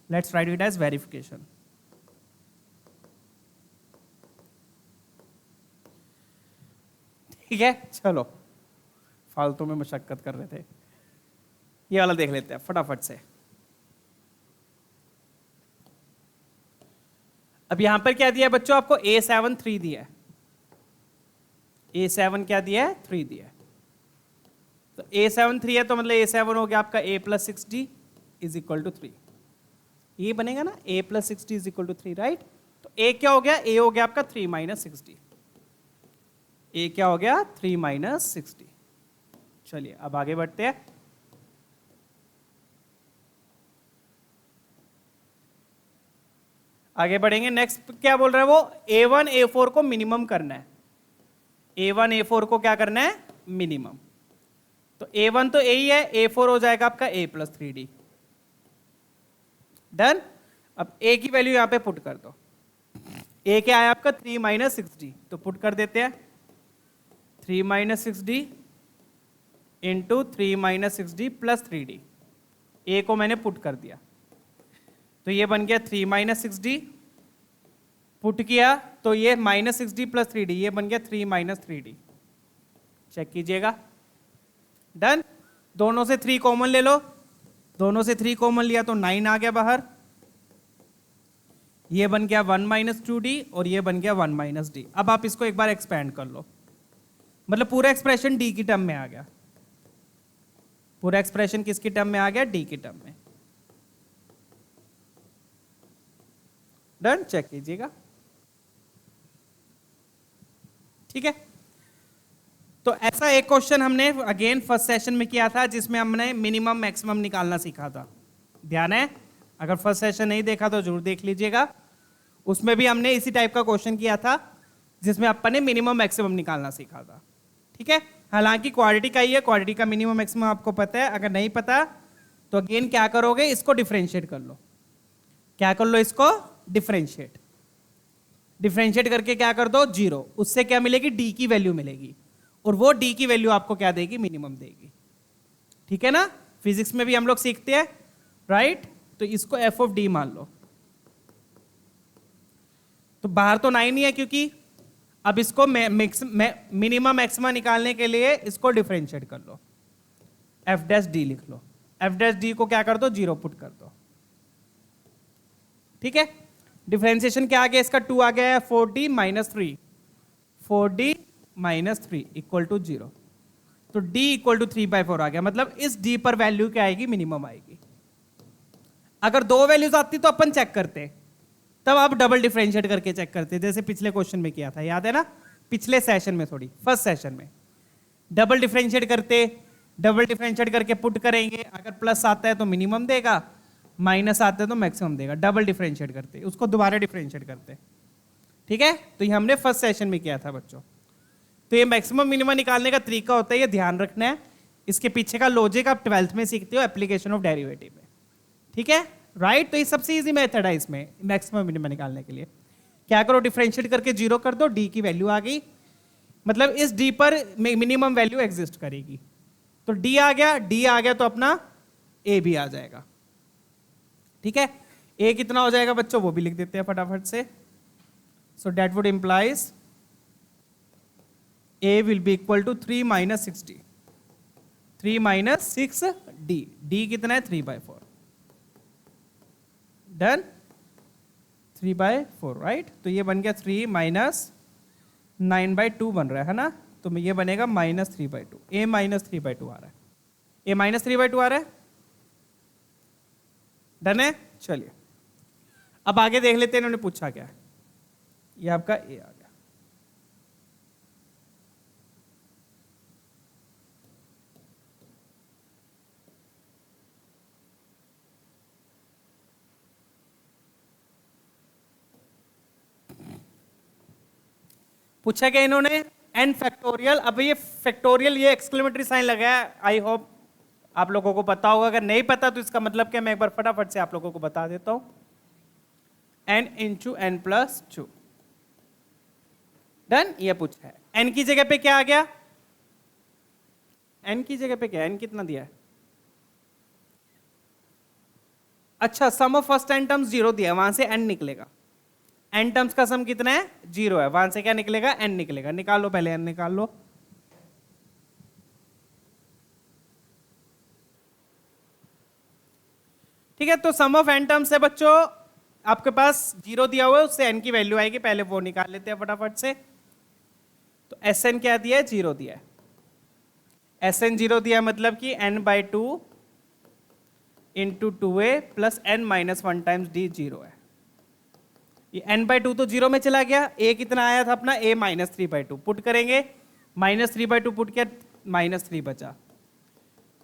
Let's write it as verification. ठीक है, चलो, फालतू में मशक्कत कर रहे थे। ये वाला देख लेते हैं फटाफट से। अब यहां पर क्या दिया है बच्चों? आपको A7 3 दिया है। A7 क्या दिया है? 3 दिया है। तो A7 3 है, तो मतलब A7 हो गया आपका A+6D इज इक्वल टू 3। ये बनेगा ना, A+6D is equal to 3, right? तो A क्या हो गया? A हो गया आपका 3 - 6D। A क्या हो गया? 3 - 6D। चलिए, अब आगे बढ़ते हैं। आगे बढ़ेंगे, नेक्स्ट क्या बोल रहा है वो? A1 A4 को मिनिमम करना है। A1 A4 को क्या करना है? मिनिमम। तो A1 तो A ही है, A4 हो जाएगा आपका A+3D। डन। अब A की वैल्यू यहां पे पुट कर दो। A क्या है आपका? 3 - 6D, तो पुट कर देते हैं। 3 - 6D into 3 - 6D plus 3D। A को मैंने पुट कर दिया, तो ये बन गया 3 - 6D। पुट किया तो ये -6D प्लस 3D, ये बन गया 3 - 3D। चेक कीजिएगा। डन। दोनों से 3 कॉमन ले लो, दोनों से 3 कॉमन लिया तो 9 आ गया बाहर। ये बन गया 1 - 2D और ये बन गया 1 - D। अब आप इसको एक बार एक्सपेंड कर लो, मतलब पूरा एक्सप्रेशन D की टर्म में आ गया। पूरा एक्सप्रेशन किसकी टर्म में आ गया? D की टर्म में। डन। चेक कीजिएगा। ठीक है, तो ऐसा एक क्वेश्चन हमने अगेन फर्स्ट सेशन में किया था, जिसमें हमने मिनिमम मैक्सिमम निकालना सीखा था। ध्यान है, अगर फर्स्ट सेशन नहीं देखा तो जरूर देख लीजिएगा। उसमें भी हमने इसी टाइप का क्वेश्चन किया था, जिसमें अपन ने मिनिमम मैक्सिमम निकालना सीखा था। ठीक है, हालांकि क्वांटिटी का ही है, क्वांटिटी का मिनिमम मैक्सिमम आपको पता है। अगर नहीं पता तो अगेन क्या करोगे? इसको डिफरेंशिएट कर लो। क्या कर लो? इसको डिफरेंशिएट। डिफरेंशिएट करके क्या कर दो? 0। उससे क्या मिलेगी? D की वैल्यू मिलेगी, और वो D की वैल्यू आपको क्या देगी? मिनिमम देगी। ठीक है ना, फिजिक्स में भी हम लोग सीखते हैं, राइट? तो इसको f(D) मान लो। तो बाहर तो 9 ही है, क्योंकि अब इसको मिनिमम मैक्सिमा निकालने के लिए इसको डिफरेंशिएट कर लो, f'(D) लिख लो। f'(D) को क्या कर दो? 0 पुट कर दो। ठीक है, डिफरेंशिएशन क्या आ गया इसका? 2 आ गया है। 4D - 3, 4D - 3 equal to 0। तो D इक्वल टू 3/4 आ गया। मतलब इस D पर वैल्यू क्या आएगी? मिनिमम आएगी। अगर 2 वैल्यूज आती तो अपन चेक करते, तब आप डबल डिफरेंशिएट करके चेक करते, जैसे पिछले क्वेश्चन में किया था, याद है ना? पिछले सेशन में, सॉरी फर्स्ट सेशन में डबल डिफरेंशिएट करते, डबल डिफरेंशिएट करके पुट करेंगे, अगर प्लस आता है तो मिनिमम देगा, माइनस आता है तो मैक्सिमम देगा। डबल डिफरेंशिएट करते उसको दोबारा डिफरेंशिएट करते, ठीक है। तो ये हमने फर्स्ट सेशन में किया था बच्चों। तो ये मैक्सिमम मिनिमम निकालने का तरीका होता है, ये ध्यान रखना है। इसके पीछे का लॉजिक आप 12th में सीखते हो एप्लीकेशन ऑफ डेरिवेटिव में, ठीक है, राइट। तो ये सबसे इजी मेथड है इसमें मैक्सिमम मिनिमम निकालने के लिए। क्या करो, डिफरेंशिएट करके जीरो कर दो, डी की वैल्यू आ गई, मतलब इस डी पर मिनिमम वैल्यू एग्जिस्ट करेगी। तो डी आ गया, डी आ गया तो अपना ए भी आ जाएगा, ठीक है। ए कितना हो जाएगा बच्चों, वो भी लिख देते हैं फटाफट से। So that would implies A will be equal to 3 minus 60, 3 minus 6 D, D कितना है 3/4, डन, 3/4 राइट। तो ये बन गया 3 माइनस 9/2 बन रहा है ना, तो ये बनेगा -3/2, a -3/2 आ रहा है, a -3/2 आ रहा है, डन है। चलिए अब आगे देख लेते हैं इन्होंने पूछा क्या है। ये आपका a आ गया। पूछा क्या इन्होंने, n फैक्टोरियल। अब ये फैक्टोरियल, ये एक्सक्लेमेटरी साइन लगा है, आई होप आप लोगों को पता होगा। अगर नहीं पता तो इसका मतलब क्या, मैं एक बार फटाफट से आप लोगों को बता देता हूं। n into n plus 2, done. ये पूछा है n की जगह पे क्या आ गया, n की जगह पे क्या, n कितना दिया है, अच्छा सम ऑफ फर्स्ट n टर्म्स 0 दिया है, वहां से n निकलेगा। n टर्म्स का सम कितना है, 0 है, वहां से क्या निकलेगा, n निकलेगा। निकालो पहले n निकाल लो, ठीक है। तो सम ऑफ n टर्म्स है बच्चों, आपके पास 0 दिया हुआ है, उससे n की वैल्यू आएगी, पहले वो निकाल लेते हैं फटाफट से। तो Sn क्या दिया है, 0 दिया है। Sn 0 दिया है, मतलब कि n/2 into 2a plus n minus 1 times d 0 है। ये n/2 तो 0 में चला गया, a कितना आया था अपना, a -3/2 पुट करेंगे, -3/2 पुट किया, -3 बचा,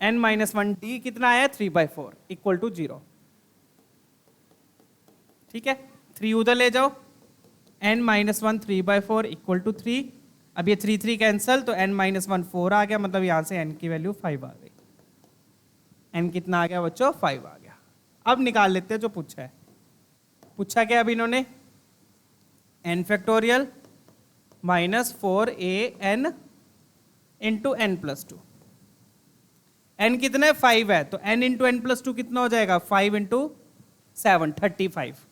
n माइनस 1 d कितना आया 3/4 इक्वल टू 0, ठीक है। 3 उधर ले जाओ, n माइनस 1 3/4 इक्वल टू 3। अब ये 3 कैंसल, तो n माइनस 1 4 आ गया, मतलब यहां से n की वैल्यू 5 आ गई। n कितना आ गया बच्चों, 5 आ गया। अब निकाल लेते हैं जो पूछा है। पूछा क्या अब इन्होंने, n factorial minus 4an into n plus 2। n कितना है, 5 है, तो n इंटू n प्लस 2 कितना हो जाएगा, 5 इंटू 7 35।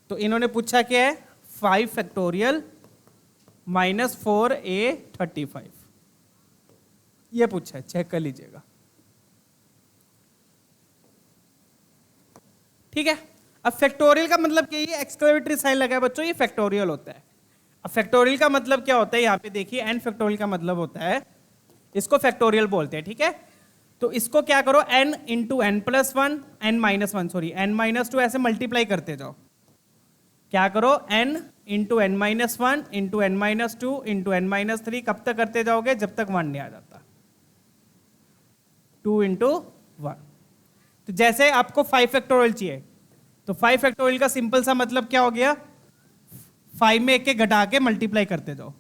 तो इन्होंने पूछा क्या है, 5 फैक्टोरियल माइनस 4a 35, ये पूछा है, चेक कर लीजिएगा, ठीक है। अब फैक्टोरियल का मतलब क्या, ये एक्सक्लेमेटरी साइन लगा है बच्चों, ये फैक्टोरियल होता है। अब फैक्टोरियल का मतलब क्या होता है, यहाँ पे देखिए n फैक्टोरियल का मतलब होता है, इसको फैक्टोरियल बोलते हैं, ठीक है। तो इसको क्या करो, n into n plus 1, n minus 1 sorry n minus 2 ऐसे मल्टीप्लाई करते जाओ। क्या करो, n into n minus 1 into n minus 2 into n minus 3, कब तक करते जाओगे, जब तक 1 नहीं आ जाता, 2 इंटू 1। तो जैसे आपको 5 फैक्टोरियल चाहिए, तो 5 फैक्टोरियल का सिंपल सा मतलब क्या हो गया, 5 में एक घटा के मल्टीप्लाई करते जाओ,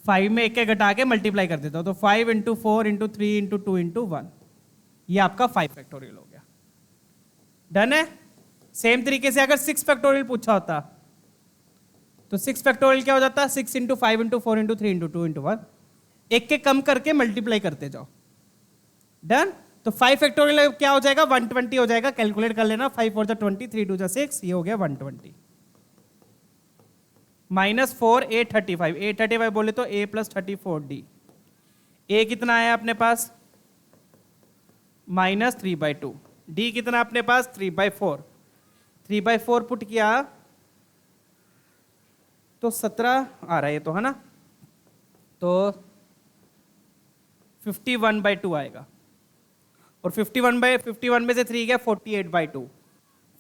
5 में एक घटा के मल्टीप्लाई करते जाओ। तो 5 इंटू 4 इंटू 3 इंटू 2 इंटू 1, ये आपका 5 फैक्टोरियल हो गया, डन है। सेम तरीके से अगर 6 फैक्टोरियल पूछा होता, तो 6 फैक्टोरियल क्या हो जाता, 6 into 5 into 4 into 3 into 2 into 1, एक के कम करके मल्टीप्लाई करते जाओ, डन। तो 5 फैक्टोरियल क्या हो जाएगा, 120 हो जाएगा, कैलकुलेट कर लेना, 5 4 जा 20, 3 2 जा 6, ये हो गया 120। माइनस 4 a 35, a 35 बोले तो a प्लस 34 d, a कितना आया अपने पास, माइनस 3/2, d कितना अपने पास 3/4, 3/4 पुट किया तो 17 आ रहा है ये तो, है ना, तो 51/2 आएगा। और 51 में से 3 गया 48/2,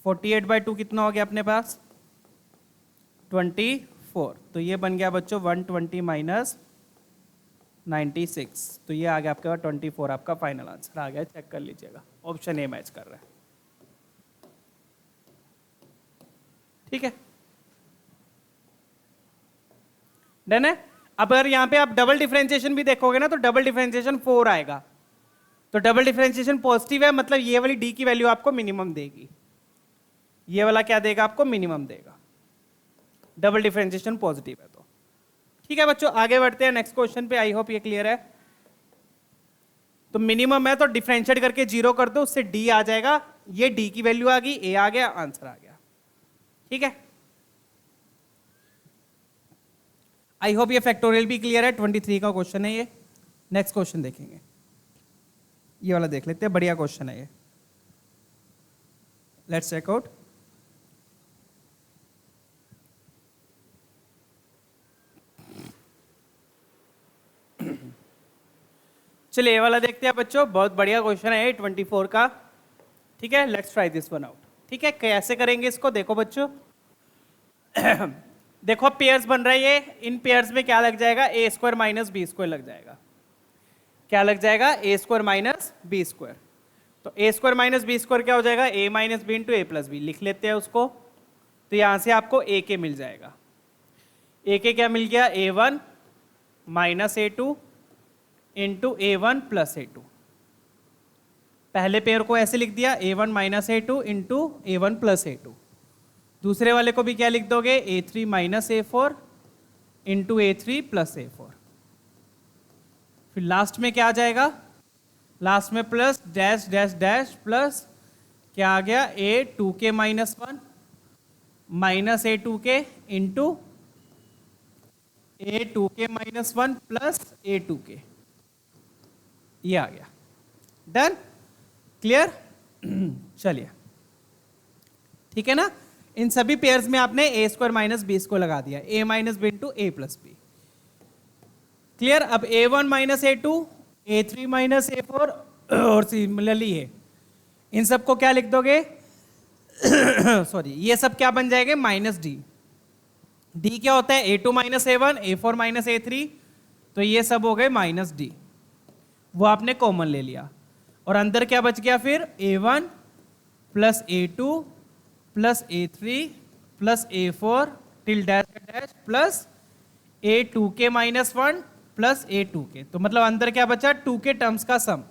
48/2 कितना हो गया अपने पास, 24। तो ये बन गया बच्चों 120 माइनस 96। तो ये आ गया आपके पास 24, आपका फाइनल आंसर आ गया, चेक कर लीजिएगा, ऑप्शन ए मैच कर रहा है। ठीक है, डन है। अब अगर यहाँ पे आप डबल डिफरेंशिएशन भी देखोगे ना तो डबल डिफरेंशिएशन 4 आएगा, तो डबल डिफरेंशिएशन पॉजिटिव है, मतलब ये वाली डी की वैल्यू आपको मिनिमम देगी, ये वाला क्या देगा आपको, मिनिमम देगा, डबल डिफरेंशिएशन पॉजिटिव है तो। ठीक है बच्चों, आगे बढ़ते हैं नेक्स्ट क्वेश्चन पे, आई होप ये क्लियर है। तो मिनिमम है तो डिफरेंशिएट करके 0 कर दो, उससे डी आ जाएगा, ये डी की वैल्यू आ गई, ए आ गया, आंसर आ गया। ठीक है, आई होप ये फैक्टोरियल भी क्लियर है। 23 का क्वेश्चन है ये। नेक्स्ट क्वेश्चन देखेंगे, ये वाला देख लेते हैं, बढ़िया क्वेश्चन है ये, लेट्स चेक आउट। चलिए ये वाला देखते हैं बच्चों, बहुत बढ़िया क्वेश्चन है 24 का। ठीक है, let's try this one out. ठीक है, कैसे करेंगे इसको, देखो बच्चों देखो पेयर्स बन रहा है ये, इन पेयर्स में क्या लग जाएगा, ए स्क्वायर माइनस बी स्क्वायर लग जाएगा। क्या लग जाएगा, ए स्क्वायर माइनस बी स्क्वायर। तो ए स्क्वायर माइनस बी स्क्वायर क्या हो जाएगा, ए minus b into a plus B, लिख लेते हैं उसको। तो यहां से आपको ए के मिल जाएगा, ए के क्या मिल गया, a one minus a two into a one plus a two. पहले पेयर को ऐसे लिख दिया, a one minus a two into a one plus a two. दूसरे वाले को भी क्या लिख दोगे, a three minus a four into a three plus a four. फिर लास्ट में क्या आ जाएगा, लास्ट में plus dash dash dash plus क्या आ गया, a two k minus one minus a two k into a two k minus one plus a two k, ये आ गया। Done, clear. चलिए ठीक है ना, इन सभी पेयर्स में आपने a square minus b square लगा दिया, a minus b into a plus b. Clear. अब a one minus a two, a three minus a four और सिमिलरली है, इन सबको क्या लिख दोगे सॉरी, ये सब क्या बन जाएंगे, माइनस डी। डी क्या होता है, a two minus a one, a four minus a three, तो ये सब हो गए माइनस डी, वो आपने कॉमन ले लिया। और अंदर क्या बच गया फिर, a one plus a two plus a three plus a four till dash dash plus a two k minus one plus a two k. तो मतलब अंदर क्या बचा, टू के टर्म्स का सम।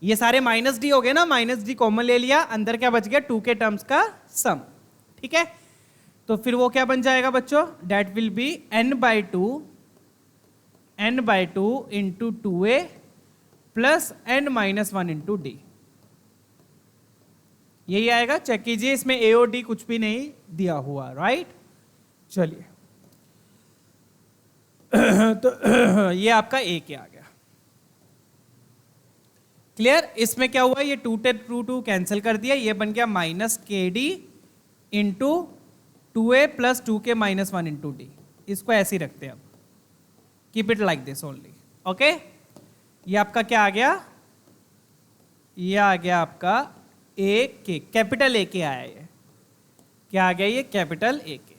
ये सारे माइनस डी हो गए ना, माइनस डी कॉमन ले लिया, अंदर क्या बच गया, टू के टर्म्स का सम। ठीक है, तो फिर वो क्या बन जाएगा बच्चों, that will be n by two into two A plus n minus one into D, यही आएगा। चेक कीजिए, इसमें ए और डी कुछ भी नहीं दिया हुआ, राइट। चलिए तो ये आपका ए के आ गया। क्लियर। इसमें क्या हुआ, ये टू टू कैंसिल कर दिया, ये बन गया माइनस के डी इंटू टू ए plus two k minus one into D. इसको ऐसे ही रखते हैं, अब keep it like this only, okay. ये आपका क्या आ गया, ये आ गया आपका ए के, कैपिटल ए के आया, ये क्या आ गया, ये कैपिटल ए के।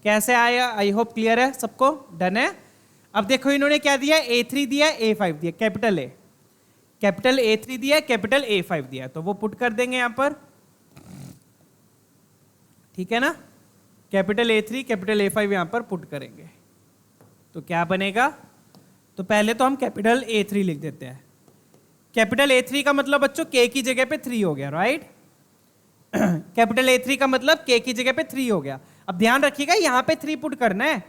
कैसे आया, आई होप क्लियर है सबको, डन है। अब देखो इन्होंने क्या दिया, ए थ्री दिया, ए फाइव दिया, कैपिटल ए थ्री दिया, कैपिटल ए फाइव दिया, तो वो पुट कर देंगे यहां पर, ठीक है ना। Capital A three capital A five यहां पर पुट करेंगे तो क्या बनेगा, तो पहले तो हम कैपिटल ए थ्री लिख देते हैं। कैपिटल ए थ्री का मतलब बच्चों के की जगह पे थ्री हो गया, राइट। कैपिटल ए थ्री का मतलब के की जगह पे थ्री हो गया। अब ध्यान रखिएगा यहां पे थ्री पुट करना है,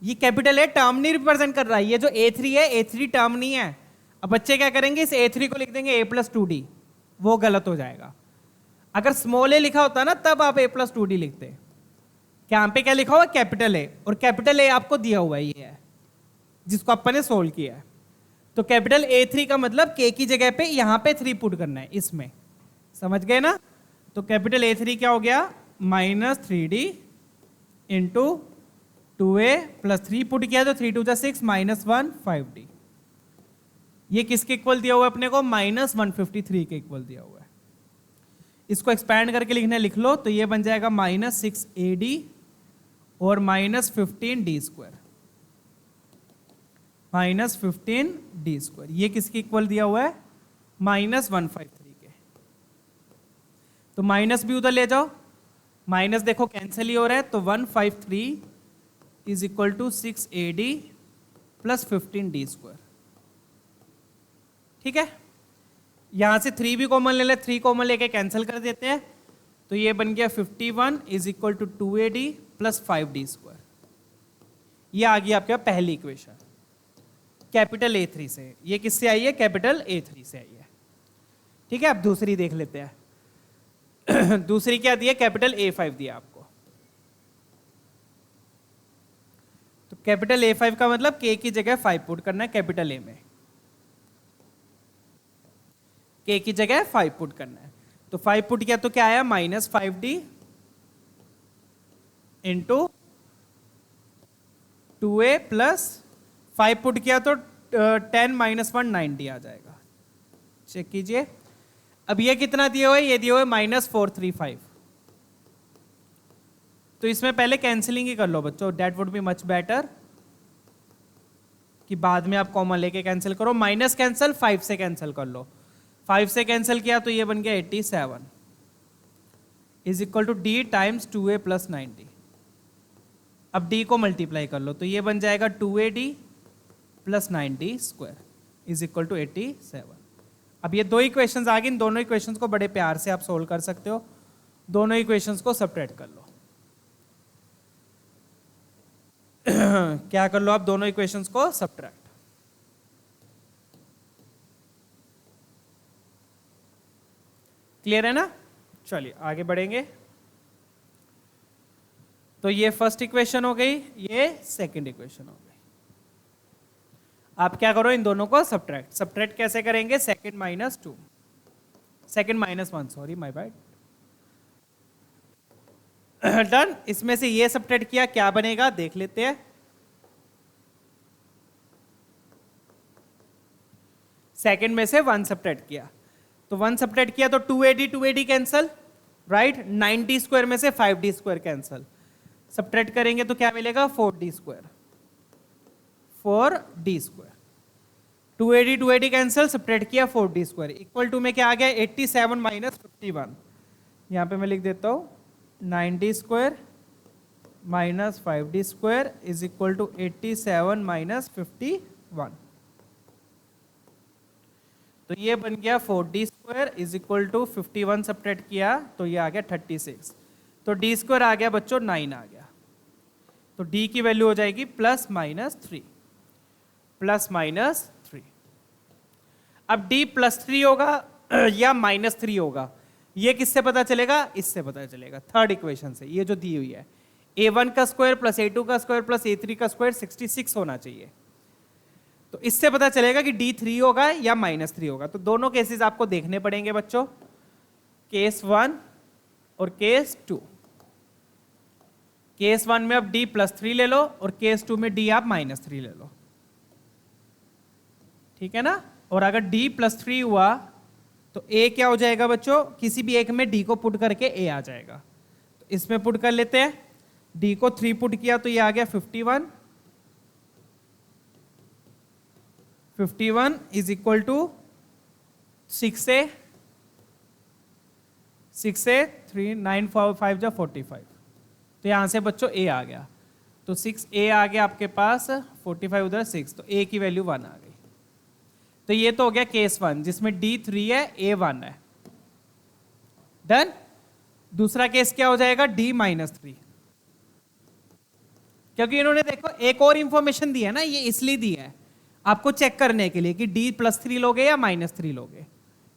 ये कैपिटल ए टर्म नहीं रिप्रेजेंट कर रहा है, ये जो ए थ्री है ए थ्री टर्म नहीं है। अब बच्चे क्या करेंगे, इस ए थ्री को लिख देंगे ए प्लस टू डी, वो गलत हो जाएगा। अगर स्मॉल ए लिखा होता ना तब आप ए प्लस टू डी लिखते, क्या यहाँ पे क्या लिखा हुआ, कैपिटल ए, और कैपिटल ए आपको दिया हुआ ये है जिसको अपन ने सोल्व किया है। तो कैपिटल ए थ्री का मतलब के की जगह पे यहां पे थ्री पुट करना है इसमें, समझ गए ना। तो कैपिटल ए थ्री क्या हो गया, minus three d into two ए प्लस थ्री पुट किया तो थ्री टू जा six minus one five d. ये किसके इक्वल दिया हुआ है अपने को, माइनस 153 के इक्वल दिया हुआ है। इसको एक्सपैंड करके लिखने लिख लो तो ये बन जाएगा माइनस सिक्स ए डी और minus 15 D square. Minus 15d², ये किसके इक्वल दिया हुआ है, -153 के। तो माइनस भी उधर ले जाओ, माइनस देखो कैंसिल ही हो रहा है, तो 153 is equal to 6AD plus 15d²। ठीक है, यहां से 3 भी कॉमन ले ले, 3 कॉमन लेके कैंसिल कर देते हैं, तो ये बन गया 51 is equal to 2AD plus 5d²। ये आ गई आपके पहली इक्वेशन कैपिटल A3 से। ये किससे आई है, कैपिटल A3 से आई है। ठीक है, अब दूसरी देख लेते हैं। दूसरी क्या दी है, कैपिटल A5 दिया आपको। तो कैपिटल A5 का मतलब K की जगह 5 पुट करना है कैपिटल A में, K की जगह 5 पुट करना है। तो 5 पुट किया तो क्या आया, -5D into 2A plus 5 put किया तो 10 - 1 90 आ जाएगा। चेक कीजिए, अब ये कितना दिए हुए, ये दिए हुए -435। तो इसमें पहले कैंसिलिंग ही कर लो बच्चों, that would be much better कि बाद में आप कॉमन लेके कैंसिल करो। माइनस कैंसिल 5 से कैंसिल कर लो, 5 से कैंसिल किया तो ये बन गया 87 is equal to D times 2A plus 90। अब D को मल्टीप्लाई कर लो तो ये बन जाएगा 2AD plus 90² is equal to 87। अब ये दो इक्वेशंस आ गई, इन दोनों इक्वेशंस को बड़े प्यार से आप सोल्व कर सकते हो। दोनों इक्वेशंस को सब्ट्रैक्ट कर लो। क्या कर लो आप, दोनों इक्वेशंस को सब्ट्रैक्ट। क्लियर है ना, चलिए आगे बढ़ेंगे। तो ये फर्स्ट इक्वेशन हो गई, ये सेकंड इक्वेशन हो गई। आप क्या करो, इन दोनों को सब्ट्रैक्ट। सब्ट्रैक्ट कैसे करेंगे, second -1, sorry my bad. Done, इसमें से ये सब्ट्रैक्ट किया, क्या बनेगा देख लेते हैं। सेकंड में से 1 सब्ट्रैक्ट किया, तो 1 सब्ट्रैक्ट किया तो 2AD कैंसल, राइट। 90² में से 5D² कैंसल, सब्ट्रैक्ट करेंगे तो क्या मिलेगा, 4D²। 2AD कैंसल, सब्ट्रैक्ट किया 4D² इक्वल टू में क्या आ गया, 87 - 51। यहां पे मैं लिख देता हूं 90² - 5D² इज इक्वल टू 87 - 51। तो ये बन गया 4D² is equal to 51 subtract किया तो ये आ गया 36। तो D² आ गया बच्चों 9 आ गया। तो D की वैल्यू हो जाएगी +-3, +-3। अब D +3 होगा या -3 होगा, ये किससे पता चलेगा, इससे पता चलेगा, थर्ड इक्वेशन से, ये जो दी हुई है। A1 का स्क्वायर प्लस A2 का स्क्वायर प्लस A3 का स्क्वायर 66 होना चाहिए। तो इससे पता चलेगा कि D3 होगा या -3 होगा। तो दोनों केसेस आपको देखने पड़ेंगे बच्चों, केस 1 और केस 2। केस 1 में अब D +3 ले लो और केस 2 में D आप -3 ले लो, ठीक है ना। और अगर D +3 हुआ तो A क्या हो जाएगा बच्चों, किसी भी एक में D को पुट करके A आ जाएगा। तो इसमें पुट कर लेते हैं, D को 3 पुट किया तो ये आ गया 51 इज इक्वल टू 6A 3 9 5 जा 45। तो यहां से बच्चों A आ गया, तो 6A आ गया आपके पास, 45 उधर 6, तो A की वैल्यू 1 आ गई। तो ये तो हो गया केस 1 जिसमें D3 है A 1 है। डन। दूसरा केस क्या हो जाएगा, D -3, क्योंकि इन्होंने देखो एक और इंफॉर्मेशन दी है ना, ये इसलिए दी है आपको चेक करने के लिए कि D +3 लोगे या -3 लोगे,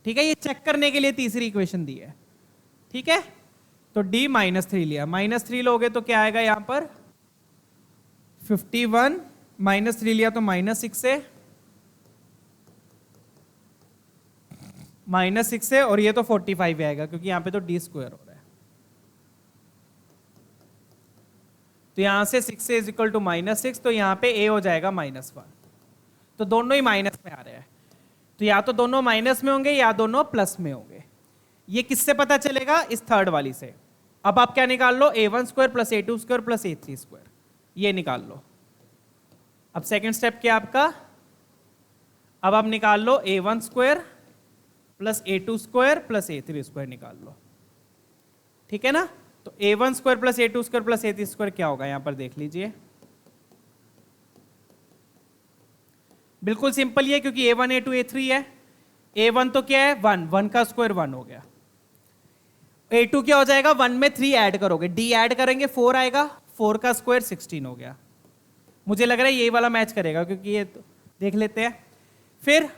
ठीक है। ये चेक करने के लिए तीसरी इक्वेशन दी है, ठीक है। तो D -3 लिया, -3 लोगे तो क्या आएगा यहां पर 51 -3 लिया तो -6 है और ये तो 45 आएगा क्योंकि यहां पे तो D² हो रहा है। तो यहां से 6A इज इक्वल टू -6, तो यहां पे A हो जाएगा -1। तो दोनों ही माइनस में आ रहे हैं, तो या तो दोनों माइनस में होंगे या दोनों प्लस में होंगे। ये किससे पता चलेगा, इस थर्ड वाली से। अब आप क्या निकाल लो, A1² + A2² + A3², ये निकाल लो। अब सेकेंड स्टेप क्या आपका, अब आप निकाल लो a1 square plus a2 square plus a3 square निकाल लो, ठीक है ना। तो a1 square plus a2 square plus a3 square क्या होगा, यहां पर देख लीजिए, बिल्कुल सिंपल ही है क्योंकि a1 a2 a3 है। a1 तो क्या है 1, 1 का स्क्वायर 1 हो गया। a2 क्या हो जाएगा, 1 में 3 ऐड करोगे, d ऐड करेंगे 4 आएगा, 4 का स्क्वायर 16 हो गया। मुझे लग रहा है ये वाला मैच करेगा क्योंकि ये तो देख लेते हैं। फिर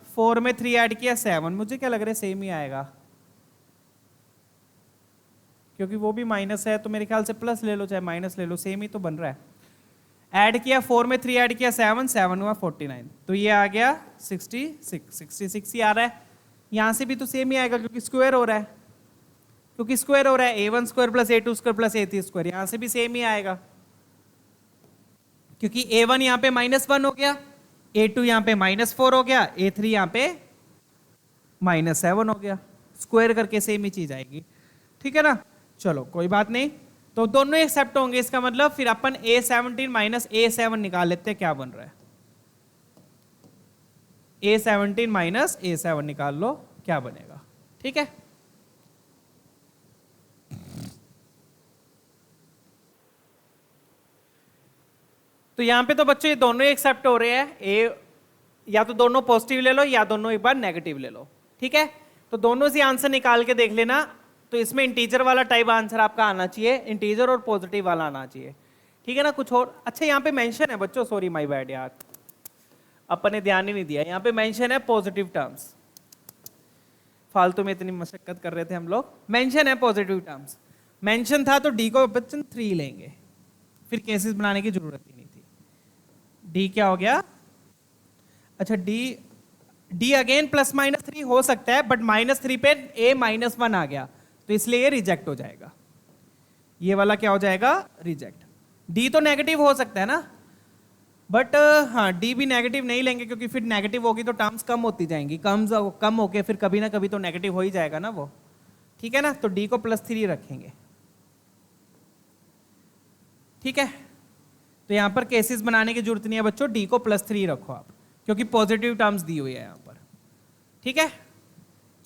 4 में 3 ऐड किया 7, मुझे क्या लग रहा है सेम ही आएगा क्योंकि वो भी माइनस है, तो मेरे ख्याल से प्लस ले लो चाहे माइनस ले लो, सेम ही तो बन रहा है। ऐड किया 4 में 3 ऐड किया 7, 7 हुआ 49, तो ये आ गया 66 ही आ रहा है। यहां से भी तो सेम ही आएगा क्योंकि स्क्वायर हो रहा है, a1 square plus a2 square plus a3 square, यहां से भी सेम ही आएगा क्योंकि a1 यहां पे -1 हो गया, a2 यहां पे -4 हो गया, a3 यहां पे -7 हो गया, स्क्वायर करके सेम ही चीज आएगी, ठीक है ना। चलो कोई बात नहीं, तो दोनों एक्सेप्ट होंगे, इसका मतलब फिर अपन a17 माइनस a7 निकाल लेते हैं, क्या बन रहा है, a17 माइनस a7 निकाल लो क्या बनेगा, ठीक है। तो यहां पे तो बच्चों ये दोनों ही एक्सेप्ट हो रहे हैं, या तो दोनों पॉजिटिव ले लो या दोनों एक बार नेगेटिव ले लो, ठीक है। तो दोनों से आंसर निकाल के देख लेना, तो इसमें इंटीजर वाला टाइप आंसर आपका आना चाहिए, इंटीजर और पॉजिटिव वाला आना चाहिए, ठीक है ना। कुछ और अच्छा यहाँ पे मेंशन है बच्चों, सॉरी माय बैड यार, अपन ने ध्यान ही नहीं दिया, यहाँ पे मेंशन है पॉजिटिव टर्म्स, फालतू में इतनी मशक्कत कर रहे थे हम लोग। मेंशन है पॉजिटिव टर्म्स, मेंशन था तो डी को बच्चन 3 लेंगे, फिर केसेस बनाने की जरूरत ही नहीं थी। डी क्या हो गया, अच्छा डी अगेन +-3 हो सकता है, बट -3 पे a -1 आ गया तो इसलिए ये रिजेक्ट हो जाएगा, ये वाला क्या हो जाएगा, रिजेक्ट। डी तो नेगेटिव हो सकता है ना, बट हाँ डी भी नेगेटिव नहीं लेंगे क्योंकि फिर नेगेटिव होगी तो टर्म्स कम होती जाएंगी, कम होके फिर कभी ना कभी तो नेगेटिव हो ही जाएगा ना वो, ठीक है ना। तो डी को +3 रखेंगे, ठीक है। तो यहां पर केसेस बनाने की जरूरत नहीं है बच्चों, डी को +3 रखो आप क्योंकि पॉजिटिव टर्म्स दी हुई है यहां पर, ठीक है।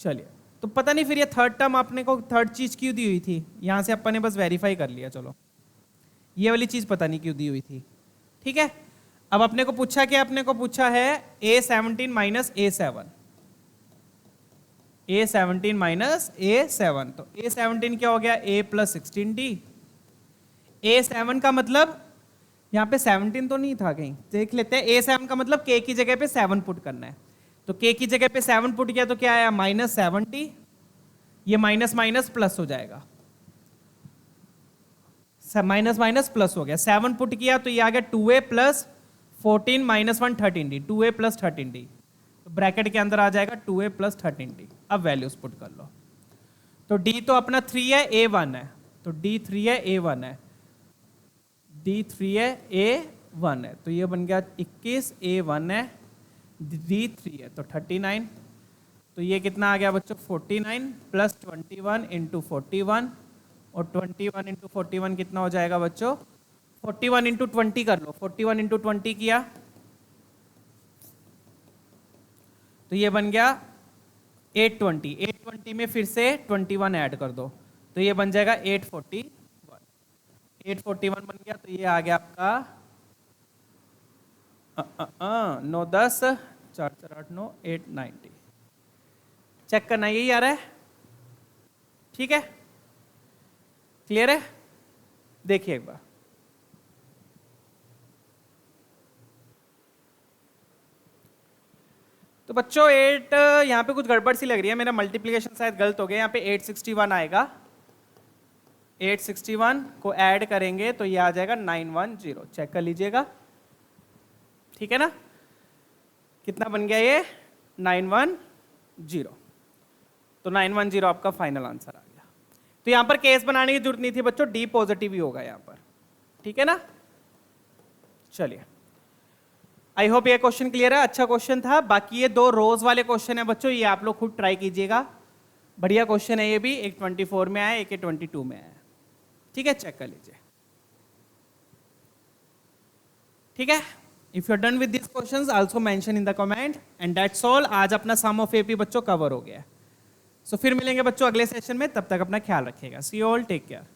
चलिए, तो पता नहीं फिर ये थर्ड टर्म आपने को थर्ड चीज क्यों दी हुई थी, यहां से अपन ने बस वेरीफाई कर लिया, चलो ये वाली चीज पता नहीं क्यों दी हुई थी, ठीक है। अब अपने को पूछा क्या, अपने को पूछा है a17 minus a7, a17 minus a7, तो a17 क्या हो गया, a + 16d, a7 का मतलब यहाँ पे 17 तो नहीं था कहीं, देख लेते हैं। a7 का मतलब k की जगह पे 7 पुट करना है, तो k की जगह पे 7 पुट किया तो क्या आया -70, ये माइनस माइनस प्लस हो जाएगा, माइनस माइनस प्लस हो गया, 7 पुट किया तो ये आ गया 2a + 14 - 1 13d, 2a + 13d, तो ब्रैकेट के अंदर आ जाएगा 2a + 13d। अब वैल्यूज पुट कर लो, तो d तो अपना 3 है, a1 है, तो d 3 है, a1 है, d 3 है, a1 है, तो ये बन गया 21, a1 है, d 3 है तो 39, तो ये कितना आ गया बच्चों 49 + 21 × 41, और 21 × 41 कितना हो जाएगा बच्चों, 41 × 20 कर लो, 41 × 20 किया तो ये बन गया 820, 820 में फिर से 21 ऐड कर दो तो ये बन जाएगा 841, 841 बन गया, तो ये आ गया आपका 9 10 4 4 8 9 890, चेक करना, यही आ रहा है, ठीक है, क्लियर है। देखिए एक बार, तो बच्चों 8 यहाँ पे कुछ गड़बड़ सी लग रही है, मेरा मल्टीप्लिकेशन शायद गलत हो गया, यहाँ पे 861 आएगा, 861 को ऐड करेंगे तो ये आ जाएगा 910, चेक कर लीजिएगा, ठीक है ना। कितना बन गया ये 910, तो 910 आपका फाइनल आंसर आ गया। तो यहां पर केस बनाने की जरूरत नहीं थी बच्चों, डी पॉजिटिव ही होगा यहां पर, ठीक है ना। चलिए, आई होप ये क्वेश्चन क्लियर है, अच्छा क्वेश्चन था। बाकी ये 2 रोज वाले क्वेश्चन है बच्चों, ये आप लोग खुद ट्राई कीजिएगा, बढ़िया क्वेश्चन है ये भी, एक 24 में आया, एक 22 में आया, ठीक है, चेक कर लीजिए। ठीक है, if you are done with this questions also mention in the comment and that's all. आज अपना सम ऑफ एपी बच्चों कवर हो गया। सो फिर मिलेंगे बच्चों अगले सेशन में, तब तक अपना ख्याल रखिएगा। सी यू ऑल, टेक केयर।